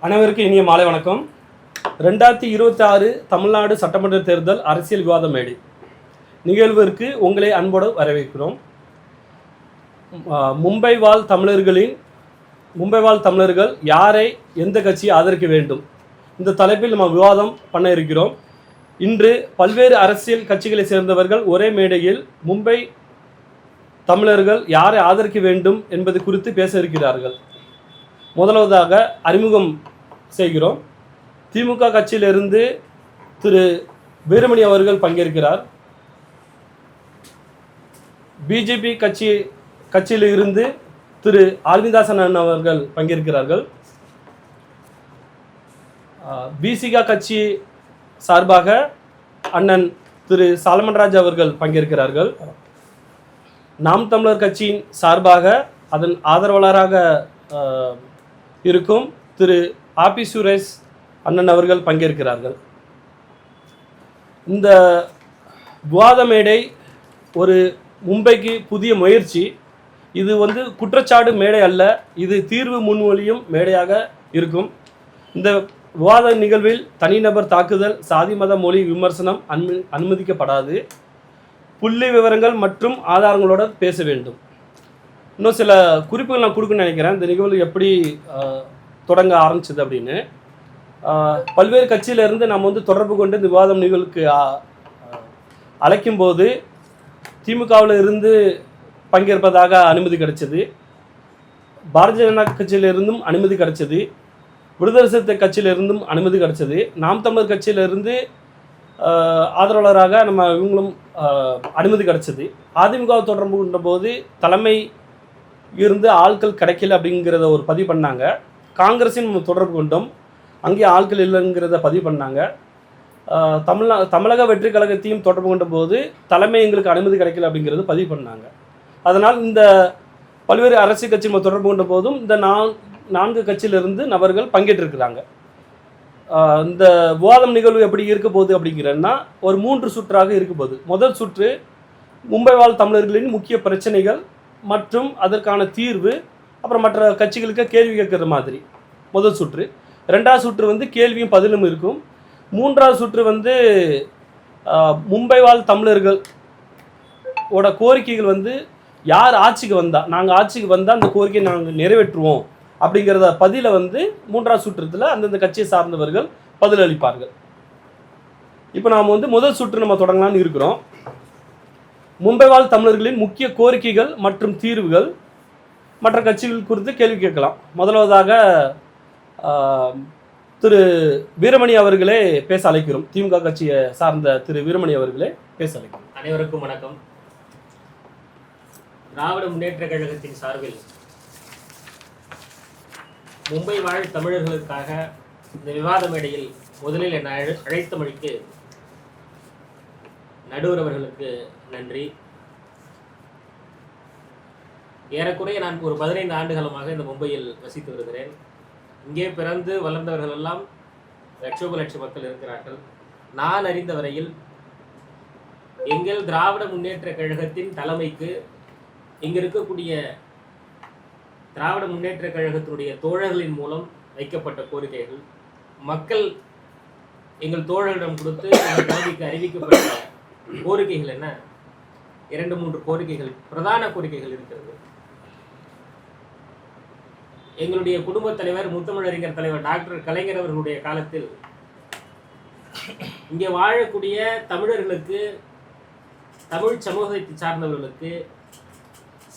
அனைவருக்கும் இனிய மாலை வணக்கம். 2026 தமிழ்நாடு சட்டமன்ற தேர்தல் அரசியல் விவாத மேடை நிகழ்விற்கு உங்களை அன்போடு வரவேற்கிறோம். மும்பை வாழ் தமிழர்கள் யாரை எந்த கட்சியை ஆதரிக்க வேண்டும் இந்த தலைப்பில் நம்ம விவாதம் பண்ண இருக்கிறோம். இன்று பல்வேறு அரசியல் கட்சிகளை சேர்ந்தவர்கள் ஒரே மேடையில் மும்பை தமிழர்கள் யாரை ஆதரிக்க வேண்டும் என்பது குறித்து பேச இருக்கிறார்கள். முதலாவதாக அறிமுகம் செய்கிறோம். திமுக கட்சியிலிருந்து திரு வீரமணி அவர்கள் பங்கேற்கிறார். பிஜேபி கட்சியில் இருந்து திரு ஆல்விதாசன் அவர்கள் பங்கேற்கிறார்கள். பிசிகா கட்சி சார்பாக அண்ணன் திரு சாலமன்ராஜ் அவர்கள் பங்கேற்கிறார்கள். நாம் தமிழர் கட்சியின் சார்பாக அதன் ஆதரவாளராக இருக்கும் திரு ஆபி சுரேஷ் அண்ணன் அவர்கள் பங்கேற்கிறார்கள். இந்த விவாத மேடை ஒரு மும்பைக்கு புதிய முயற்சி. இது குற்றச்சாட்டு மேடை அல்ல, இது தீர்வு முன்மொழியும் மேடையாக இருக்கும். இந்த விவாத நிகழ்வில் தனிநபர் தாக்குதல், சாதி மத மொழி விமர்சனம் அனுமதிக்கப்படாது. புள்ளி விவரங்கள் மற்றும் ஆதாரங்களோடு பேச வேண்டும். இன்னும் சில குறிப்புகள் நான் கொடுக்கணும்னு நினைக்கிறேன். இந்த நிகழ்வு எப்படி தொடங்க ஆரம்பிச்சது அப்படின்னு. பல்வேறு கட்சியிலேருந்து நம்ம தொடர்பு கொண்டு இந்த விவாதம் நிகழ்வுக்கு அழைக்கும்போது திமுகவில் இருந்து பங்கேற்பதாக அனுமதி கிடைச்சது, பாரதிய ஜனதா கட்சியிலிருந்தும் அனுமதி கிடைச்சது, விடுதலை சிறுத்தை கட்சியிலிருந்தும் அனுமதி கிடைச்சது, நாம் தமிழர் கட்சியிலிருந்து ஆதரவாளராக இவங்களும் அனுமதி கிடைச்சது. அதிமுக தொடர்பு கொண்ட போது தலைமை இருந்து ஆட்கள் கிடைக்கல அப்படிங்கிறத ஒரு பதிவு பண்ணாங்க. காங்கிரஸின் தொடர்பு கொண்டோம், அங்கே ஆட்கள் இல்லைங்கிறத பதிவு பண்ணாங்க. தமிழக வெற்றி கழகத்தையும் தொடர்பு கொண்ட போது தலைமை எங்களுக்கு அனுமதி கிடைக்கல அப்படிங்கிறது பதிவு பண்ணாங்க. அதனால் இந்த பல்வேறு அரசியல் கட்சி தொடர்பு கொண்ட போதும் இந்த 4 கட்சியிலிருந்து நபர்கள் பங்கேற்றிருக்கிறாங்க. இந்த விவாதம் நிகழ்வு எப்படி இருக்க போகுது அப்படிங்கிறன்னா ஒரு 3 சுற்றாக இருக்க போகுது. முதல் சுற்று மும்பை வாழ் தமிழர்களின் முக்கிய பிரச்சனைகள் மற்றும் அதற்கான தீர்வு, அப்புறம் மற்ற கட்சிகளுக்கு கேள்வி கேட்குற மாதிரி முதல் சுற்று. 2வது சுற்று கேள்வியும் பதிலும் இருக்கும். 3வது சுற்று மும்பை வாழ் தமிழர்கள் கோரிக்கைகள் யார் ஆட்சிக்கு வந்தால், நாங்கள் ஆட்சிக்கு வந்தால் அந்த கோரிக்கையை நாங்கள் நிறைவேற்றுவோம் அப்படிங்கிறத பதில 3வது சுற்றத்தில் அந்தந்த கட்சியை சார்ந்தவர்கள் பதிலளிப்பார்கள். இப்போ நாம் முதல் சுற்று நம்ம தொடங்கலான்னு இருக்கிறோம். மும்பை வாழ் தமிழர்களின் முக்கிய கோரிக்கைகள் மற்றும் தீர்வுகள், மற்ற கட்சிகள் குறித்து கேள்வி கேட்கலாம். முதலாவதாக திரு வீரமணி அவர்களே பேச அழைக்கிறோம். திமுக கட்சியை சார்ந்த திரு வீரமணி அவர்களே பேச அழைக்கிறோம். அனைவருக்கும் வணக்கம். திராவிட முன்னேற்ற கழகத்தின் சார்பில் மும்பை வாழ் தமிழர்களுக்காக இந்த விவாத மேடையில் முதலில் என்னை அழைத்தமளிக்கு நடுவர் அவர்களுக்கு நன்றி. ஏறக்குறைய நான் ஒரு 15 ஆண்டுகாலமாக இந்த மும்பையில் வசித்து வருகிறேன். இங்கே பிறந்து வளர்ந்தவர்கள் எல்லாம் லட்ச மக்கள் இருக்கிறார்கள். நான் அறிந்த வரையில் எங்கள் திராவிட முன்னேற்ற கழகத்தின் தலைமைக்கு இங்கு இருக்கக்கூடிய திராவிட முன்னேற்ற கழகத்தினுடைய தோழர்களின் மூலம் வைக்கப்பட்ட கோரிக்கைகள், மக்கள் எங்கள் தோழர்களிடம் கொடுத்து எங்கள் தலைமைக்கு அறிவிக்கப்பட்ட கோரிக்கைகள் என்ன, 2-3 கோரிக்கைகள், பிரதான கோரிக்கைகள் இருக்கிறது. எங்களுடைய குடும்பத் தலைவர், முத்தமிழறிஞர் தலைவர் டாக்டர் கலைஞர் அவர்களுடைய காலத்தில் இங்கே வாழக்கூடிய தமிழர்களுக்கு, தமிழ் சமூகத்தை சார்ந்தவர்களுக்கு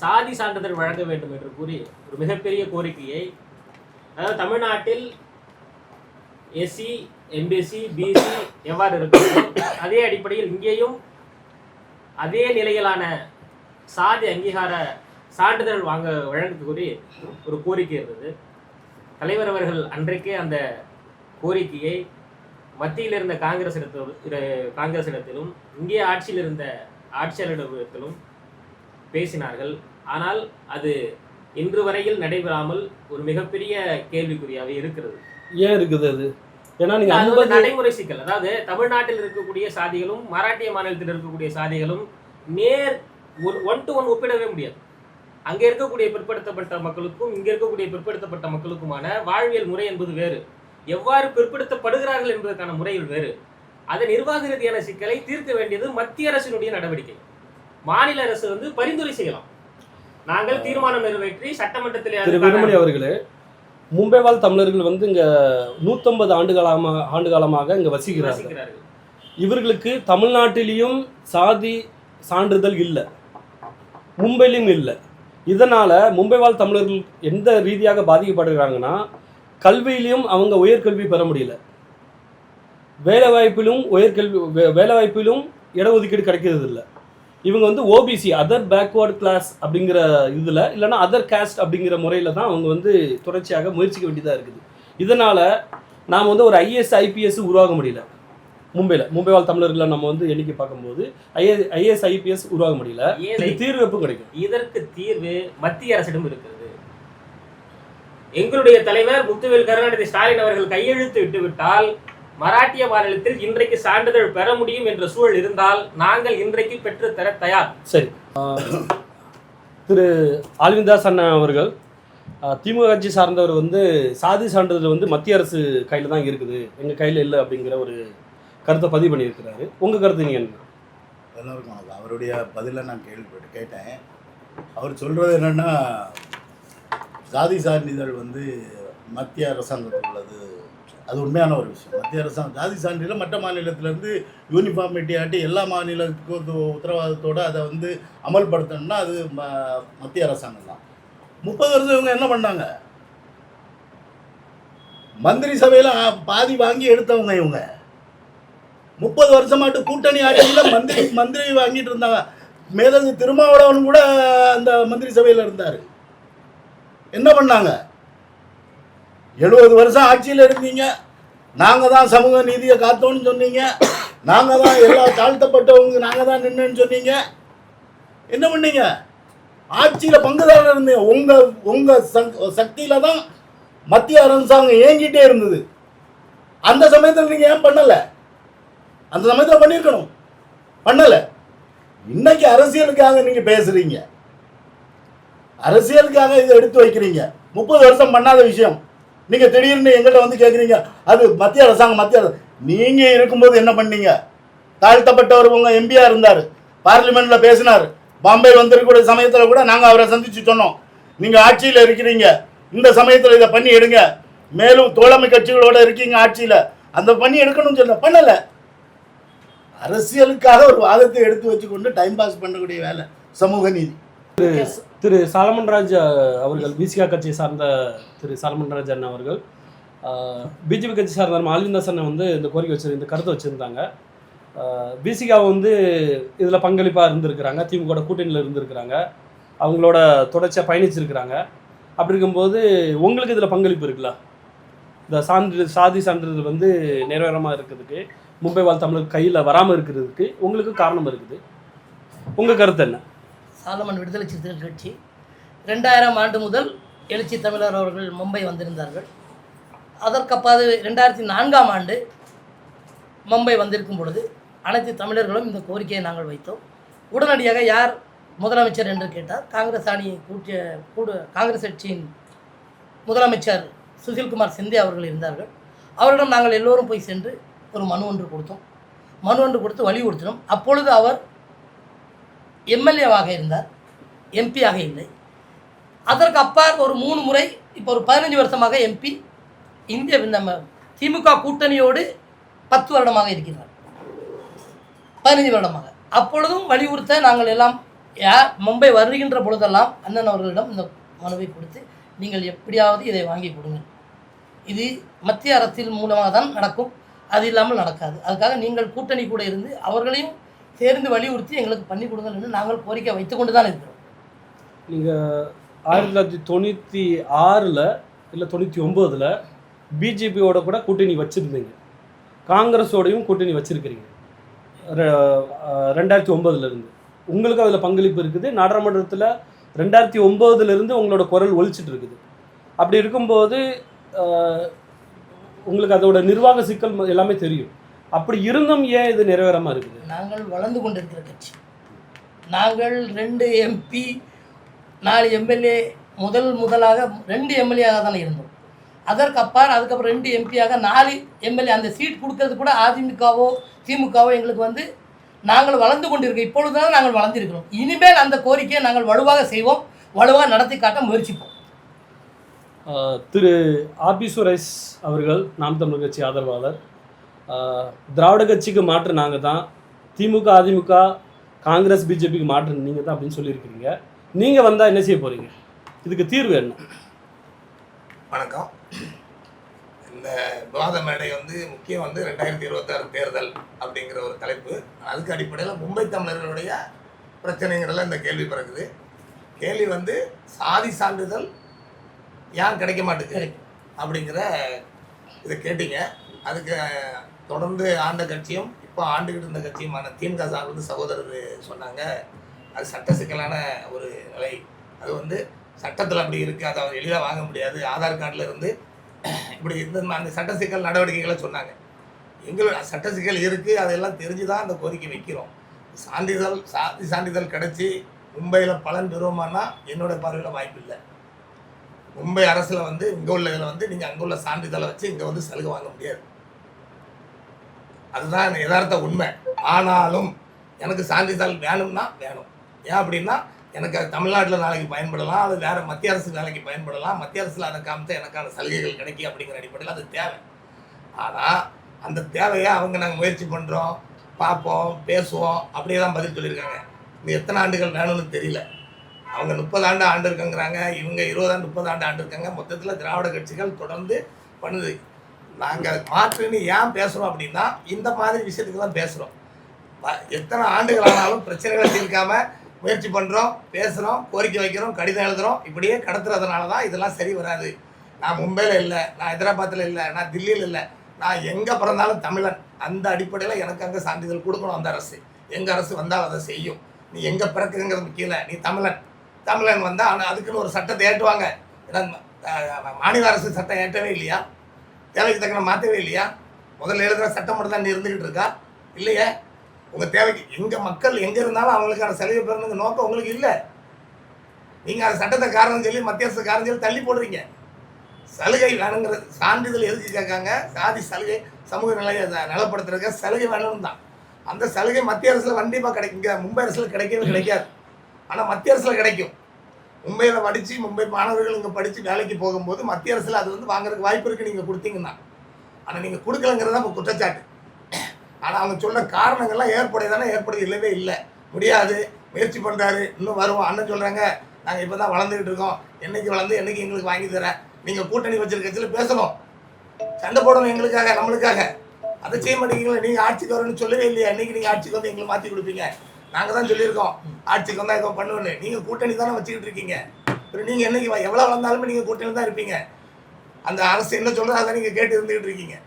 சாதி சான்றிதழ் வழங்க வேண்டும் என்று கூறி ஒரு மிகப்பெரிய கோரிக்கையை, அதாவது தமிழ்நாட்டில் எஸ்சி, எம்பிசி, பிசி எவ்வாறு இருக்கிறதோ அதே அடிப்படையில் இங்கேயும் அதே நிலையிலான சாதி அங்கீகார சான்றிதழ் வழங்க கோரி ஒரு கோரிக்கை இருந்தது. தலைவர் அவர்கள் அன்றைக்கே அந்த கோரிக்கையை மத்தியில் இருந்த காங்கிரசிடத்திலும் இங்கே ஆட்சியில் இருந்த ஆட்சியாளரிடத்திலும் பேசினார்கள். ஆனால் அது இன்று வரையில் நடைபெறாமல் ஒரு மிகப்பெரிய கேள்விக்குறியாகவே இருக்கிறது. ஏன் இருக்குது அது? ஏன்னா நடைமுறை சிக்கல். அதாவது தமிழ்நாட்டில் இருக்கக்கூடிய சாதிகளும் மராட்டிய மாநிலத்தில் இருக்கக்கூடிய சாதிகளும் நேர் 1-to-1 ஒப்பிடவே முடியாது. அங்கே இருக்கக்கூடிய பிற்படுத்தப்பட்ட மக்களுக்கும் இங்கே இருக்கக்கூடிய பிற்படுத்தப்பட்ட மக்களுக்குமான வாழ்வியல் முறை என்பது வேறு. எவ்வாறு பிற்படுத்தப்படுகிறார்கள் என்பதற்கான முறைகள் வேறு. அதை நிர்வாக ரீதியான சிக்கலை தீர்க்க வேண்டியது மத்திய அரசினுடைய நடவடிக்கை. மாநில அரசு பரிந்துரை செய்யலாம். நாங்கள் தீர்மானம் நிறைவேற்றி சட்டமன்றத்தில் வீரமணி அவர்களே, மும்பை வாழ் தமிழர்கள் இங்க 150 ஆண்டு காலமாக இங்க வசிக்கிறார்கள். இவர்களுக்கு தமிழ்நாட்டிலையும் சாதி சான்றிதழ் இல்லை, மும்பையிலும் இல்லை. இதனால மும்பை வாழ் தமிழர்கள் எந்த ரீதியாக பாதிக்கப்படுகிறாங்கன்னா, கல்வியிலையும் அவங்க உயர்கல்வி பெற முடியல, வேலைவாய்ப்பிலும் இடஒதுக்கீடு கிடைக்கிறது இல்லை. இவங்க ஓபிசி அதர் பேக்வர்டு கிளாஸ் அப்படிங்கிற இதில், இல்லைன்னா அதர் கேஸ்ட் அப்படிங்கிற முறையில் தான் அவங்க தொடர்ச்சியாக முயற்சிக்க வேண்டியதாக இருக்குது. இதனால் நாம் ஒரு ஐஏஎஸ் ஐபிஎஸ் உருவாக முடியல. மும்பை வாழ் தமிழர்களை நம்ம எண்ணிக்கை பார்க்கும்போது ஐஏஎஸ் ஐபிஎஸ் உருவாக முடியல. தீர்வு எப்போ கிடைக்கும்? இதற்கு தீர்வு மத்திய அரசிடம் இருக்கிறது. எங்களுடைய தலைவர் முத்துவேல் கருணாநிதி ஸ்டாலின் அவர்கள் கையெழுத்து விட்டுவிட்டால் மராட்டிய மாநிலத்தில் இன்றைக்கு சான்றிதழ் பெற முடியும் என்ற சூழல் இருந்தால் நாங்கள் இன்றைக்கு பெற்று தர தயார். சரி, திரு ஆல்விந்தாஸ் அண்ணா அவர்கள் திமுக கட்சி சார்ந்தவர் சாதி சான்றிதழ் மத்திய அரசு கையில் தான் இருக்குது, எங்கள் கையில் இல்லை அப்படிங்கிற ஒரு கருத்தை பதிவு பண்ணியிருக்கிறாரு. உங்கள் கருத்து நீங்கள் என்ன? எல்லாருக்கும் வணக்கம். அவருடைய பதிலை நான் கேட்டேன். அவர் சொல்கிறது என்னென்னா, சாதி சான்றிதழ் மத்திய அரசாங்கத்தில் உள்ளது. அது உண்மையான ஒரு விஷயம். மத்திய அரசாங்கம் ஜாதி சான்றிதழ் மற்ற மாநிலத்திலேருந்து யூனிஃபார்மிட்டி ஆட்டி எல்லா மாநிலத்துக்கும் உத்தரவாதத்தோடு அதை அமல்படுத்தணும்னா அது மத்திய அரசாங்கம் தான். 30 வருஷம் இவங்க என்ன பண்ணாங்க? மந்திரி சபையில் பாதி வாங்கி எடுத்தவங்க இவங்க. 30 வருஷமாட்டு கூட்டணி ஆட்சியில் மந்திரி வாங்கிட்டு இருந்தாங்க. மேதகு திருமாவளவன் கூட அந்த மந்திரி சபையில் இருந்தார். என்ன பண்ணாங்க? 70 வருஷம் ஆட்சியில் இருந்தீங்க, நாங்கள் தான் சமூக நீதியை காத்தோன்னு சொன்னீங்க, நாங்கள் தான் எல்லா தாழ்த்தப்பட்டவங்க நாங்கள் தான் நின்றுன்னு சொன்னீங்க. என்ன பண்ணீங்க? ஆட்சியில் பங்குதாரர் இருந்தீங்க. உங்கள் சக்தியில் தான் மத்திய அரசாங்கம் இயங்கிட்டே இருந்தது. அந்த சமயத்தில் நீங்கள் ஏன் பண்ணலை? அந்த சமயத்தில் பண்ணியிருக்கணும், பண்ணலை. இன்னைக்கு அரசியலுக்காக நீங்கள் பேசுகிறீங்க, அரசியலுக்காக இதை எடுத்து வைக்கிறீங்க. 30 வருஷம் பண்ணாத விஷயம் நீங்கள் திடீர்னு எங்கள்கிட்ட கேட்குறீங்க அது மத்திய அரசாங்கம். நீங்கள் இருக்கும்போது என்ன பண்ணீங்க? தாழ்த்தப்பட்டவர் உங்கள் எம்பியாக இருந்தார், பார்லிமெண்ட்டில் பேசினார். பாம்பே வந்திருக்கக்கூடிய சமயத்தில் கூட நாங்கள் அவரை சந்தித்து சொன்னோம், நீங்கள் ஆட்சியில் இருக்கிறீங்க, இந்த சமயத்தில் இதை பண்ணி எடுங்க, மேலும் தோழமை கட்சிகளோடு இருக்கீங்க ஆட்சியில், அந்த பண்ணி எடுக்கணும்னு சொன்ன பண்ணலை. அரசியலுக்காக ஒரு வாதத்தை எடுத்து வச்சுக்கொண்டு டைம் பாஸ் பண்ணக்கூடிய வேலை சமூக நீதி. திரு சாலமன்ராஜ் அவர்கள் பிசிகா கட்சியை சார்ந்த திரு சாலமன்ராஜ் அண்ணா அவர்கள் பிஜேபி கட்சி சார்ந்த ஆல்விந்தாஸ் அண்ணன் இந்த கோரிக்கை இந்த கருத்தை வச்சுருந்தாங்க. பிசிகாவை இதில் பங்களிப்பாக இருந்திருக்கிறாங்க, திமுக கூட்டணியில் இருந்திருக்கிறாங்க, அவங்களோட தொடர்ச்சியாக பயணிச்சிருக்கிறாங்க. அப்படி இருக்கும்போது உங்களுக்கு இதில் பங்களிப்பு இருக்குல்ல? இந்த சாதி சான்றிதழ் நிறைவேறமாக இருக்கிறதுக்கு, மும்பை வாழ் தமிழர் கையில் வராமல் இருக்கிறதுக்கு உங்களுக்கு காரணம் இருக்குது. உங்கள் கருத்து என்ன? சாலமன் விடுதலை சிறுத்தைகள் கட்சி 2000 ஆண்டு முதல் எழுச்சி தமிழர் அவர்கள் மும்பை வந்திருந்தார்கள். அதற்கப்பாது 2004ஆம் ஆண்டு மும்பை வந்திருக்கும் பொழுது அனைத்து தமிழர்களும் இந்த கோரிக்கையை நாங்கள் வைத்தோம். உடனடியாக யார் முதலமைச்சர் என்று கேட்டார். காங்கிரஸ் கட்சியின் முதலமைச்சர் சுசில்குமார் சிந்தே அவர்கள் இருந்தார்கள். அவரிடம் நாங்கள் எல்லோரும் போய் சென்று ஒரு மனு ஒன்று கொடுத்து வலியுறுத்தினோம். அப்பொழுது அவர் எம்எல்ஏவாக இருந்தார், எம்பியாக இல்லை. அதற்கு அப்பால் ஒரு 3 முறை, இப்போ ஒரு 15 வருஷமாக எம்பி, நம்ம திமுக கூட்டணியோடு 10 வருடமாக இருக்கிறார், 15 வருடமாக. அப்பொழுதும் வலியுறுத்த நாங்கள் எல்லாம் மும்பை வருகின்ற பொழுதெல்லாம் அண்ணன் அவர்களிடம் இந்த மனுவை கொடுத்து, நீங்கள் எப்படியாவது இதை வாங்கி கொடுங்க, இது மத்திய அரசின் மூலமாக தான் நடக்கும், அது இல்லாமல் நடக்காது, அதுக்காக நீங்கள் கூட்டணி கூட இருந்து அவர்களையும் சேர்ந்து வலியுறுத்தி எங்களுக்கு பண்ணி கொடுங்கள் என்று நாங்கள் கோரிக்கை வைத்து கொண்டு தான் இருக்கிறோம். நீங்கள் 1996 இல்லை 99 பிஜேபியோட கூட கூட்டணி வச்சுருந்தீங்க, காங்கிரஸோடையும் கூட்டணி வச்சுருக்கிறீங்க 2009 உங்களுக்கு அதில் பங்களிப்பு இருக்குது. நாடாளுமன்றத்தில் 2009 உங்களோட குரல் ஒலிச்சிட்டு இருக்குது. அப்படி இருக்கும்போது உங்களுக்கு அதோட நிர்வாக சிக்கல் எல்லாமே தெரியும். அப்படி இருந்தும் ஏன் இது நிறைவேறாமல் இருக்குது? நாங்கள் வளர்ந்து கொண்டிருக்கிற கட்சி, நாங்கள் 2 எம்பி 4 எம்எல்ஏ முதலாக 2 எம்எல்ஏயாக தானே இருந்தோம். அதுக்கப்புறம் 2 எம்பியாக 4 எம்எல்ஏ. அந்த சீட் கொடுக்கறது கூட அதிமுகவோ திமுகவோ எங்களுக்கு வந்து நாங்கள் வளர்ந்து கொண்டிருக்கோம். இப்பொழுது தான் நாங்கள் வளர்ந்திருக்கிறோம். இனிமேல் அந்த கோரிக்கையை நாங்கள் வலுவாக செய்வோம், வலுவாக நடத்தி காட்ட முயற்சிப்போம். திரு ஆபி சுரேஷ் அவர்கள் நாம் தமிழர் கட்சி ஆதரவாளர். திராவிட கட்சிக்கு மாற்று நாங்கள் தான், திமுக அதிமுக காங்கிரஸ் பிஜேபிக்கு மாற்று நீங்கள் தான் அப்படின்னு சொல்லியிருக்கிறீங்க. நீங்கள் வந்தால் என்ன செய்ய போகிறீங்க? இதுக்கு தீர்வு என்ன? வணக்கம். இந்த விவாத மேடை வந்து முக்கியம் வந்து 2026 தேர்தல் அப்படிங்கிற ஒரு தலைப்பு. அதுக்கு அடிப்படையில் மும்பை தமிழர்களுடைய பிரச்சனைங்கிறதுல இந்த கேள்வி பிறகுது. கேள்வி வந்து சாதி சான்றிதழ் ஏன் கிடைக்க மாட்டேங்குது அப்படிங்கிற இதை கேட்டீங்க. அதுக்கு தொடர்ந்து ஆண்ட கட்சியும் இப்போ ஆண்டுகிட்டு இருந்த கட்சியுமான திமுக சார்ந்து சகோதரர் சொன்னாங்க, அது சட்ட சிக்கலான ஒரு நிலை, அது வந்து சட்டத்தில் அப்படி இருக்குது, அதை எளிதாக வாங்க முடியாது, ஆதார் கார்டில் இருந்து இப்படி இருந்த அந்த சட்ட சிக்கல் நடவடிக்கைகளை சொன்னாங்க. எங்களோட சட்ட சிக்கல் இருக்குது, அதெல்லாம் தெரிஞ்சு தான் அந்த கோரிக்கை வைக்கிறோம். சாதி சான்றிதழ் கிடச்சி மும்பையில் பலன் பெறுவோமானா என்னோட பார்வையில் வாய்ப்பு இல்லை. மும்பை அரசில் வந்து இங்கே உள்ள இதில் வந்து நீங்கள் அங்கே உள்ள சான்றிதழை வச்சு இங்கே வந்து சலுகை வாங்க முடியாது. அதுதான் யதார்த்த உண்மை. ஆனாலும் எனக்கு சான்றிதழ் வேணும்னா வேணும். ஏன் அப்படின்னா எனக்கு அது தமிழ்நாட்டில் நாளைக்கு பயன்படலாம், அது வேறு மத்திய அரசு வேலைக்கு பயன்படலாம், மத்திய அரசில் அதை காமிச்சா எனக்கான சலுகைகள் கிடைக்கும் அப்படிங்கிற அடிப்படையில் அது தேவை. ஆனால் அந்த தேவையை அவங்க நாங்கள் முயற்சி பண்ணுறோம், பார்ப்போம், பேசுவோம், அப்படியே தான் பதில் சொல்லியிருக்காங்க. இது எத்தனை ஆண்டுகள் வேணும்னு தெரியல. அவங்க 30 ஆண்டு ஆண்டு இருக்காங்கிறாங்க, இவங்க 20 ஆண்டு 30 ஆண்டு ஆண்டு இருக்காங்க. மொத்தத்தில் திராவிட கட்சிகள் தொடர்ந்து பண்ணுது. நாங்கள் மாற்றுன்னு ஏன் பேசுகிறோம் அப்படின்னா இந்த மாதிரி விஷயத்துக்கு தான் பேசுகிறோம். எத்தனை ஆண்டுகள் ஆனாலும் பிரச்சனைகளை தீர்க்காமல் முயற்சி பண்ணுறோம், பேசுகிறோம், கோரிக்கை வைக்கிறோம், கடிதம் எழுதுகிறோம், இப்படியே கடத்துறதுனால தான் இதெல்லாம் சரி வராது. நான் மும்பையில் இல்லை, நான் ஹைதராபாத்தில் இல்லை, நான் தில்லியில் இல்லை, நான் எங்கே பிறந்தாலும் தமிழன். அந்த அடிப்படையில் எனக்கு அங்கே சான்றிதழ் கொடுக்கணும் அந்த அரசு. எங்கள் அரசு வந்தால் அதை செய்யும். நீ எங்கே பிறக்குங்கிறது முக்கியம், நீ தமிழன் வந்தால் ஆனால் அதுக்குன்னு ஒரு சட்டத்தை ஏற்றுவாங்க. ஏன்னா மாநில அரசு சட்டம் ஏற்றவே இல்லையா? தேவைக்கு தக்கன மாற்றவே இல்லையா? முதல்ல எழுதுகிற சட்டம் மட்டும் தான் நீ இருந்துக்கிட்டு இருக்கா? இல்லையே. உங்கள் தேவைக்கு எங்கள் மக்கள் எங்கே இருந்தாலும் அவங்களுக்கான சலுகை பெறணுங்க நோக்கம் உங்களுக்கு இல்லை. நீங்கள் அந்த சட்டத்தை காரணம் சொல்லி மத்திய அரசு காரணம் சொல்லி தள்ளி போடுறீங்க. சலுகை வேணுங்கிறது சான்றிதழ் எதுக்கு கேட்காங்க? சாதி சலுகை, சமூக நிலையை நலப்படுத்துறதுக்கு சலுகை வேணும்னு தான். அந்த சலுகை மத்திய அரசில் கண்டிப்பாக கிடைக்குங்க. மும்பை அரசில் கிடைக்கவே கிடைக்காது, ஆனால் மத்திய அரசில் கிடைக்கும். மும்பையில் படித்து மும்பை மாணவர்கள் இங்கே படித்து வேலைக்கு போகும்போது மத்திய அரசில் அது வந்து வாங்குறதுக்கு வாய்ப்பு இருக்குது நீங்கள் கொடுத்தீங்கன்னா. ஆனால் நீங்கள் கொடுக்கலங்கிறது தான் இப்போ குற்றச்சாட்டு. ஆனால் அவங்க சொல்ல காரணங்கள்லாம் ஏற்படுது இல்லவே இல்லை. முடியாது, முயற்சி பண்ணுறாரு, இன்னும் வருவோம். அண்ணன் சொல்கிறாங்க நாங்கள் இப்போ தான் வளர்ந்துக்கிட்டு இருக்கோம், என்றைக்கு வளர்ந்து என்றைக்கு எங்களுக்கு வாங்கி தரேன். நீங்கள் கூட்டணி வச்சிருக்க கட்சியில் பேசணும், சண்டை போடணும் எங்களுக்காக, நம்மளுக்காக. அதை செய்ய மாட்டேங்கிறீங்களா? நீங்கள் ஆட்சிக்கு வரணும்னு சொல்லவே இல்லையா? என்றைக்கு நீங்கள் ஆட்சிக்கு வந்து எங்களுக்கு மாற்றி கொடுப்பீங்க? நாங்கள் தான் சொல்லியிருக்கோம் ஆட்சிக்கு வந்தால் எதுவும் பண்ணுவேன்னு. நீங்கள் கூட்டணி தானே வச்சுக்கிட்டு இருக்கீங்க. அப்புறம் நீங்கள் என்றைக்கு எவ்வளோ வளர்ந்தாலுமே நீங்கள் கூட்டணி தான் இருப்பீங்க. அந்த அரசு என்ன சொல்கிறதோ அதை நீங்கள் கேட்டு இருந்துக்கிட்டு இருக்கீங்க.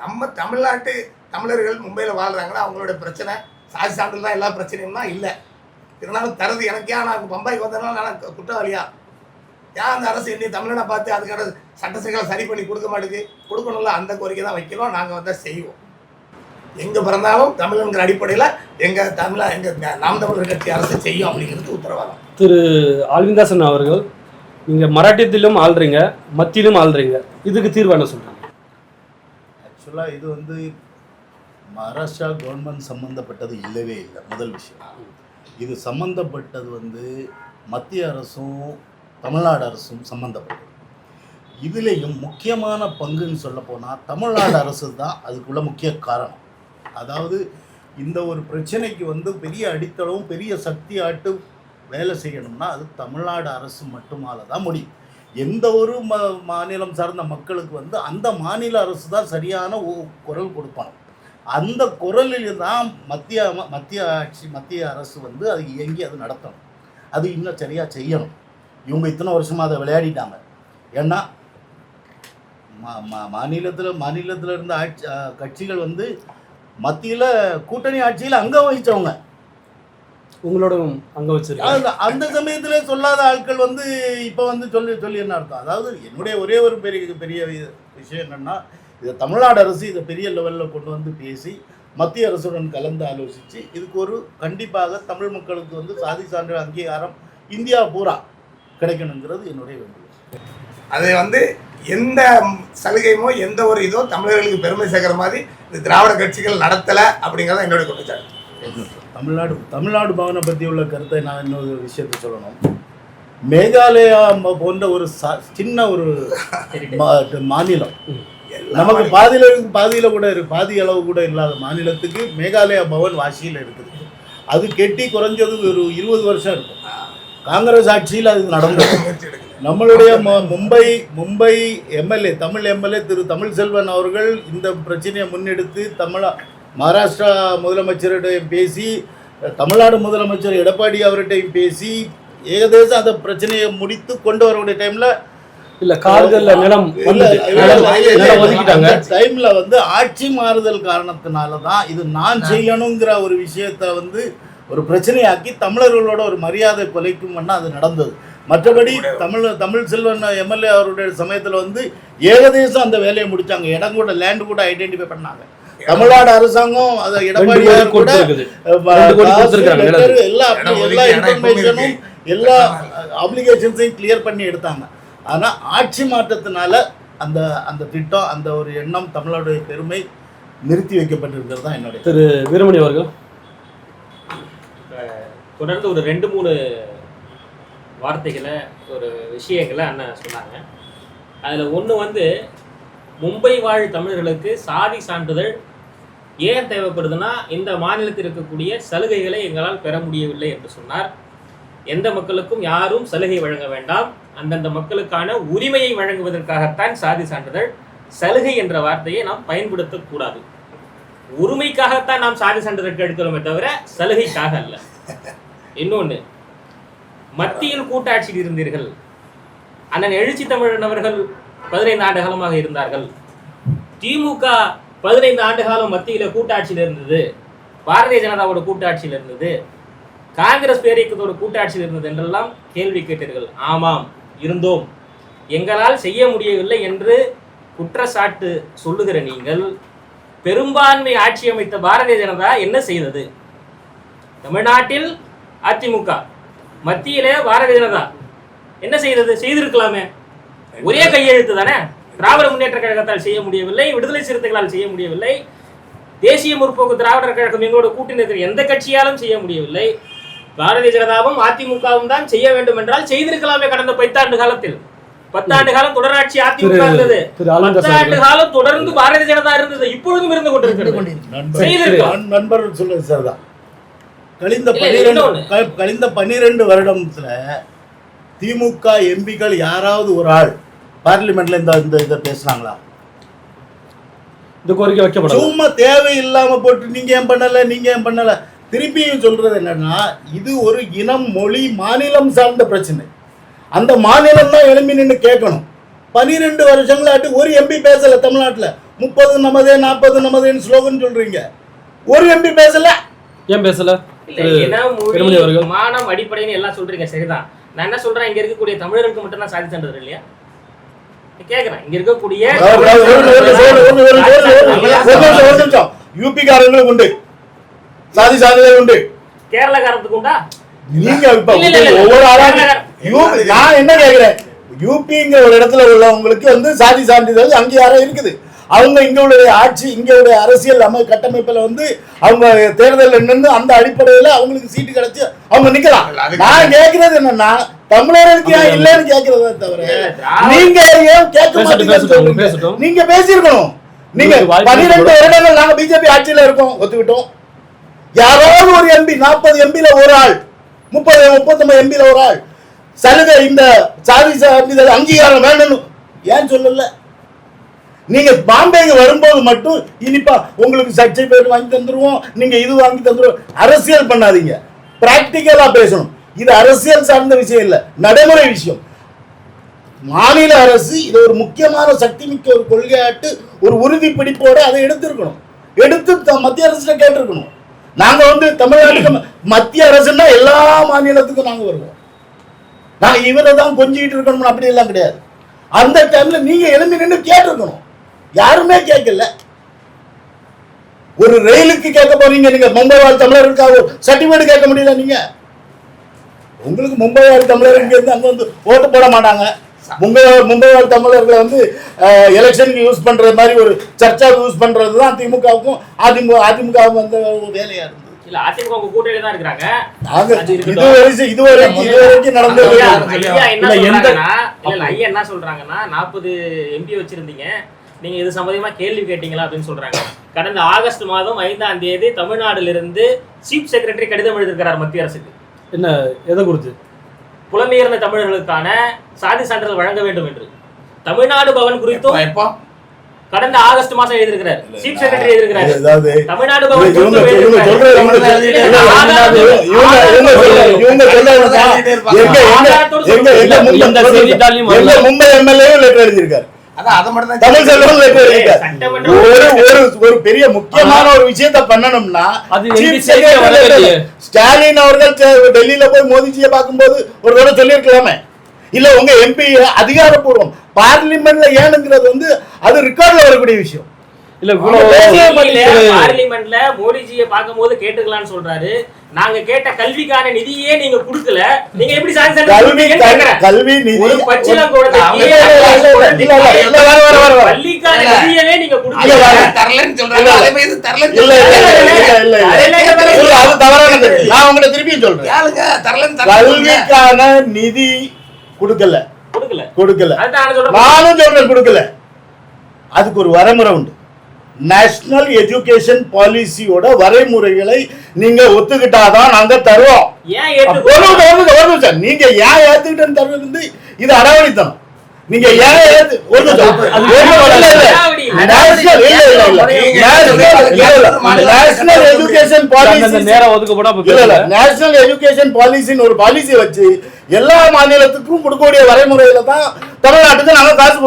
நம்ம தமிழ்நாட்டு தமிழர்கள் மும்பையில் வாழ்கிறாங்கன்னா அவங்களோட பிரச்சனை சாதி சான்றிதழ் தான் எல்லா பிரச்சனையும்னா இல்லை. இருந்தாலும் தரது எனக்கு ஏன் நான் பம்பாய்க்கு வந்ததுனால நான் குற்றவாளியா? ஏன் அந்த அரசு என்னை தமிழனை பார்த்து அதுக்கான சட்ட சிக்கலை சரி பண்ணி கொடுக்க மாட்டேங்குது? கொடுக்கணும்ல, அந்த கோரிக்கை தான் வைக்கிறோம். நாங்கள் வந்தால் செய்வோம். எங்கே பிறந்தாலும் தமிழன்கிற அடிப்படையில் எங்கள் நாம் தமிழர் கட்சி அரசு செய்யும் அப்படிங்கிறது உத்தரவாதம். திரு ஆல்விந்தாசன் அவர்கள், நீங்கள் மராட்டியத்திலும் ஆள்றீங்க, மத்தியிலும் ஆள்றீங்க, இதுக்கு தீர்வு என்ன சொல்கிறாங்க? ஆக்சுவலாக இது வந்து மகாராஷ்டிரா கவர்மெண்ட் சம்மந்தப்பட்டது இல்லவே இல்லை. முதல் விஷயம், இது சம்மந்தப்பட்டது வந்து மத்திய அரசும் தமிழ்நாடு அரசும் சம்மந்தப்பட்டது. இதுலேயும் முக்கியமான பங்குன்னு சொல்ல போனால் தமிழ்நாடு அரசு தான் அதுக்குள்ள முக்கிய காரணம். அதாவது இந்த ஒரு பிரச்சனைக்கு வந்து பெரிய அடித்தளவும் பெரிய சக்தி ஆட்டு வேலை செய்யணும்னா அது தமிழ்நாடு அரசு மட்டுமால தான் முடியும். எந்த ஒரு மாநிலம் சார்ந்த மக்களுக்கு வந்து அந்த மாநில அரசு தான் சரியான குரல் கொடுப்பாங்க. அந்த குரலில் தான் மத்திய அரசு வந்து அது இயங்கி அது நடத்தணும். அது இன்னும் சரியாக செய்யணும். இவங்க இத்தனை வருஷமாக அதை விளையாடிட்டாங்க. ஏன்னா மாநிலத்தில் இருந்த கட்சிகள் வந்து மத்தியில் கூட்டணி ஆட்சியில் அங்கே வகித்தவங்க, உங்களோட அங்கே வச்சிருக்காங்க. அந்த சமயத்தில் சொல்லாத ஆட்கள் வந்து இப்போ வந்து சொல்லி என்ன அர்த்தம்? அதாவது என்னுடைய ஒரே ஒரு பெரிய விஷயம் என்னென்னா, இதை தமிழ்நாடு அரசு இதை பெரிய லெவலில் கொண்டு வந்து பேசி மத்திய அரசுடன் கலந்து ஆலோசித்து இதுக்கு ஒரு கண்டிப்பாக தமிழ் மக்களுக்கு வந்து சாதி சான்று அங்கீகாரம் இந்தியா பூரா கிடைக்கணுங்கிறது என்னுடைய வேண்டுகோள். அது வந்து எந்த சலுகையுமோ எந்த ஒரு இதோ தமிழர்களுக்கு பெருமை சேர்க்கிற மாதிரி இந்த திராவிட கட்சிகள் நடத்தலை அப்படிங்கிறத என்னுடைய குற்றச்சாட்டு. தமிழ்நாடு பவனை பற்றி உள்ள கருத்தை நான் இன்னொரு விஷயத்தை சொல்லணும். மேகாலயா போன்ற ஒரு சின்ன ஒரு மாநிலம், நமக்கு பாதியில் கூட பாதி அளவு கூட இல்லாத மாநிலத்துக்கு மேகாலயா பவன் வாசியில் இருக்குது. அது கெட்டி குறைஞ்சது ஒரு 20 வருஷம் இருக்கும். காங்கிரஸ் ஆட்சியில் அது நடந்தது. நம்மளுடைய மும்பை எம்எல்ஏ தமிழ் எம்எல்ஏ திரு தமிழ்செல்வன் அவர்கள் இந்த பிரச்சனையை முன்னெடுத்து மகாராஷ்டிரா முதலமைச்சரிடம் பேசி, தமிழ்நாடு முதலமைச்சர் எடப்பாடி அவர்கிட்டையும் பேசி ஏகதேசம் அந்த பிரச்சனையை முடித்து கொண்டு வரக்கூடிய டைம்ல டைம்ல வந்து ஆட்சி மாறுதல் காரணத்தினால தான் இது நான் செய்யணுங்கிற ஒரு விஷயத்த வந்து ஒரு பிரச்சனையாக்கி தமிழர்களோட ஒரு மரியாதை கொலைக்கும் பண்ண அது நடந்தது. மற்றபடி தமிழ் செல்வன் எம்எல்ஏ அவருடைய சமயத்தில் வந்து ஏகதேசம் அந்த வேலையை முடிச்சாங்க. இடம் கூட லேண்ட் கூட ஐடென்டிஃபை பண்ணாங்க. தமிழ்நாடு அரசாங்கம் அதை எடப்பாடி கூட எல்லா இன்ஃபர்மேஷனும் எல்லா அப்ளிகேஷன்ஸையும் கிளியர் பண்ணி எடுத்தாங்க. ஆனால் ஆட்சி மாற்றத்தினால அந்த அந்த திட்டம் அந்த ஒரு எண்ணம் தமிழ்நாடு பெருமை நிறுத்தி வைக்கப்பட்டிருக்கிறது தான் என்னுடைய. திரு வீரமணி அவர்கள் தொடர்ந்து ஒரு 2-3 வார்த்தைகளை ஒரு விஷயங்களை அண்ணன் சொன்னாங்க. அதில் ஒன்று வந்து மும்பை வாழ் தமிழர்களுக்கு சாதி சான்றிதழ் ஏன் தேவைப்படுதுன்னா இந்த மாநிலத்தில் இருக்கக்கூடிய சலுகைகளை எங்களால் பெற முடியவில்லை என்று சொன்னார். எந்த மக்களுக்கும் யாரும் சலுகை வழங்க வேண்டாம், அந்தந்த மக்களுக்கான உரிமையை வழங்குவதற்காகத்தான் சாதி சான்றிதழ். சலுகை என்ற வார்த்தையை நாம் பயன்படுத்தக்கூடாது. உரிமைக்காகத்தான் நாம் சாதி சான்றிதழ் எடுக்கிறோமே தவிர சலுகைக்காக அல்ல. இன்னொன்று, மத்தியில் கூட்டாட்சியில் இருந்தீர்கள். அண்ணன் எழுச்சி தமிழன் அவர்கள் 15 ஆண்டு காலமாக இருந்தார்கள். திமுக 15 ஆண்டு காலம் மத்தியில் கூட்டாட்சியில் இருந்தது. பாரதிய ஜனதாவோட கூட்டாட்சியில் இருந்தது. காங்கிரஸ் பேரியக்கத்தோட கூட்டாட்சியில் இருந்தது என்றெல்லாம் கேள்வி கேட்டீர்கள். ஆமாம், இருந்தோம். எங்களால் செய்ய முடியவில்லை என்று குற்றச்சாட்டு சொல்லுகிற நீங்கள், பெரும்பான்மை ஆட்சி அமைத்த பாரதிய ஜனதா என்ன செய்தது? தமிழ்நாட்டில் அதிமுக, மத்தியிலே பாரதிய ஜனதா என்ன செய்தது? செய்திருக்கலாமே. ஒரே கையெழுத்து தானே. திராவிட முன்னேற்ற கழகத்தால் செய்ய முடியவில்லை, விடுதலை சிறுத்தைகளால் செய்ய முடியவில்லை, தேசிய முற்போக்கு திராவிடர் கழகம் எங்களோட கூட்டணி இருக்கிற எந்த கட்சியாலும் செய்ய முடியவில்லை. பாரதிய ஜனதாவும் அதிமுகவும் தான் செய்ய வேண்டும் என்றால் செய்திருக்கலாமே. கடந்த 10 ஆண்டு காலத்தில் 10 ஆண்டு காலம் தொடராட்சி அதிமுக இருந்தது. 10 ஆண்டு காலம் தொடர்ந்து பாரதிய ஜனதா இருந்தது. இப்பொழுதும் இருந்து கொண்டிருக்கிறது. நண்பர் சொல்லுங்க சார் தான். கழிந்த 12 வருடத்துல திமுக எம்பிக்கள் யாராவது ஒரு ஆள் பார்லிமெண்ட்ல இந்த இதை பேசுனாங்களா? இந்த கோரிக்கை வைக்கப்படும். சும்மா தேவையில்லாம போட்டு நீங்க ஏன் பண்ணல. திருப்பியும் சொல்றது என்னன்னா, இது ஒரு இனம், மொழி, மாநிலம் சார்ந்த பிரச்சனை. அந்த மாநிலம் தான் எழுப்பி நின்று கேட்கணும். 12 வருஷங்களாட்டு ஒரு எம்பி பேசல. தமிழ்நாட்டில் 30 நமதே 40 நமதேன்னு ஸ்லோகன் சொல்றீங்க. ஒரு எம்பி பேசல. ஏன் பேசல? மானம் அடிப்படைன்னு எல்லாம் சொல்றீங்க, சரிதான். நான் என்ன சொல்றேன், இங்க இருக்கக்கூடிய தமிழர்களுக்கு மட்டும் தான் சாதி சான்றிதழ் இல்லையா கேக்குறேன். இங்க இருக்கக்கூடிய யூபி காரங்களுக்கு உண்டு சாதி சான்றிதழ், உண்டு கேரளக்காரத்துக்கு உண்டா? நீங்க ஒவ்வொரு நான் என்ன கேக்குறேன், யூபிங்கிற ஒரு இடத்துல உள்ளவங்களுக்கு வந்து சாதி சான்றிதழ் அங்கீகாரம் இருக்குது. அவங்க இங்களுடைய ஆட்சி, இங்களுடைய அரசியல் கட்டமைப்புல வந்து அவங்க தேர்தல் நின்று அந்த அடிப்படையில அவங்களுக்கு சீட்டு கிடைச்சு அவங்க நிக்கலாம். நான் கேட்கறது என்னன்னா, தமிழர்களுக்கு ஏன் இல்லைன்னு கேட்கறத தவிர நீங்க ஏன் கேட்க மாட்டீங்க? நீங்க பேசியிருக்கணும். நீங்க 12 வருடங்கள் நாங்க பிஜேபி ஆட்சியில இருக்கோம், ஒத்துக்கிட்டோம். யாராவது ஒரு எம்பி, 40 எம்பில ஒரு ஆள், 39 எம்பில ஒரு ஆள் சலுகை இந்த சாதி சான்றிதழ் அங்கீகாரம் வேணும்னு ஏன் சொல்லல? நீங்க பாம்பேக்கு வரும்போது மட்டும் இனிப்பா உங்களுக்கு சர்டிபிகேட் வாங்கி தந்துருவோம், நீங்க இது வாங்கி தந்துருவோம். அரசியல் பண்ணாதீங்க, பிராக்டிக்கலா பேசணும். இது அரசியல் சார்ந்த விஷயம் இல்ல, நடைமுறை விஷயம். மாநில அரசு இது ஒரு முக்கியமான சக்தி மிக்க ஒரு கொள்கையாட்டு ஒரு உறுதி பிடிப்போட அதை எடுத்திருக்கணும். எடுத்து மத்திய அரசு கேட்டிருக்கணும். நாங்க வந்து தமிழ்நாட்டுக்கு மத்திய அரசுன்னா எல்லா மாநிலத்துக்கும் நாங்க வருவோம். நாங்க இவரை தான் கொஞ்சிட்டு இருக்கணும் அப்படி எல்லாம் கிடையாது. அந்த டைம்ல நீங்க எழுந்து நின்று கேட்டிருக்கணும். யாருமே கேட்கல. ஒரு ரயிலுக்கு கேட்க போறீங்க, நீங்க மும்பை வாழ் தமிழர்களுக்காக சர்டிபிகேட் கேட்க முடியல. நீங்க உங்களுக்கு மும்பை வாழ் தமிழர் இங்க இருந்து அங்க வந்து ஓட்டு போட மாட்டாங்க. மும்பை வாழ் தமிழர்களை வந்து எலெக்ஷனுக்கு யூஸ் பண்ற மாதிரி ஒரு சர்ச்சாவுக்கு யூஸ் பண்றது தான் திமுகவுக்கும் அதிமுகவுக்கும் வந்த வேலையா இருந்தது. இல்ல அதிமுக உங்க கூட்டணியில தான் இருக்காங்க. இதுவரைக்கும் நடந்தது. ஐயா என்ன சொல்றாங்கன்னா 40 எம்பி வச்சிருந்தீங்க, நீங்க இது சம்பந்தமா கேள்வி கேட்டீங்களா அப்படின்னு சொல்றாங்க. கடந்த ஆகஸ்ட் மாதம் 5ஆம் தேதி தமிழ்நாட்டிலிருந்து சீஃப் செக்ரட்டரி கடிதம் எழுதியிருக்கிறார் மத்திய அரசுக்கு. என்ன எதை குறித்து? புலம்பெயர்ந்த தமிழர்களுக்கான சாதி சான்றிதழ் வழங்க வேண்டும் என்று தமிழ்நாடு பவன் குறித்தும் கடந்த ஆகஸ்ட் மாசம் எழுதியிருக்கிறார். சீஃப் செக்ரட்டரி எழுதியிருக்கிறார். தமிழ்நாடு பவன் மும்பை எம்எல்ஏ லெட்டர் எழுதியிருக்காரு. ஒரு பெரிய முக்கியமான ஒரு விஷயத்தை பண்ணணும்னா ஸ்டாலின் அவர்கள் டெல்லியில போய் மோடிஜியை பார்க்கும்போது ஒரு தடவை சொல்லியிருக்கலாமே. இல்ல உங்க எம்பி அதிகாரப்பூர்வம் பார்லிமெண்ட்ல ஏனுங்கிறது வந்து அது ரெக்கார்ட்ல வரக்கூடிய விஷயம். இல்ல பார்லிமெண்ட்ல மோடிஜியை பார்க்கும்போது கேட்டுக்கலாம்னு சொல்றாரு. நாங்க கேட்ட கல்விக்கான நிதியே நீங்க கொடுக்கல, நீங்க எப்படி கல்வி நிதி ஒரு பச்சில பள்ளிக்கான நிதியவே நீங்க தரலன்னு சொல்றாங்க. அதே மாதிரி தரலன்னு அது தவறானது. நான் உங்களை திருப்பியும் சொல்றேன், கல்விக்கான நிதி கொடுக்கல. நானும் சொல்றேன் கொடுக்கல. அதுக்கு ஒரு வரைமுறை உண்டு. நேஷனல் எஜுகேஷன் பாலிசியோட வரைமுறைகளை நீங்க ஒத்துக்கிட்டாதான் நாங்க தருவோம். நீங்க ஏன் ஏத்துக்கிட்டு தருவது இது அடவழித்தனம். நீங்க ஏன் நேஷனல் எஜுகேஷன் பாலிசின்னு ஒரு பாலிசி வச்சு எல்லா மாநிலத்துக்கும் கொடுக்கக்கூடிய வரைமுறையில தான் தமிழ்நாட்டுக்கு நாங்க காசு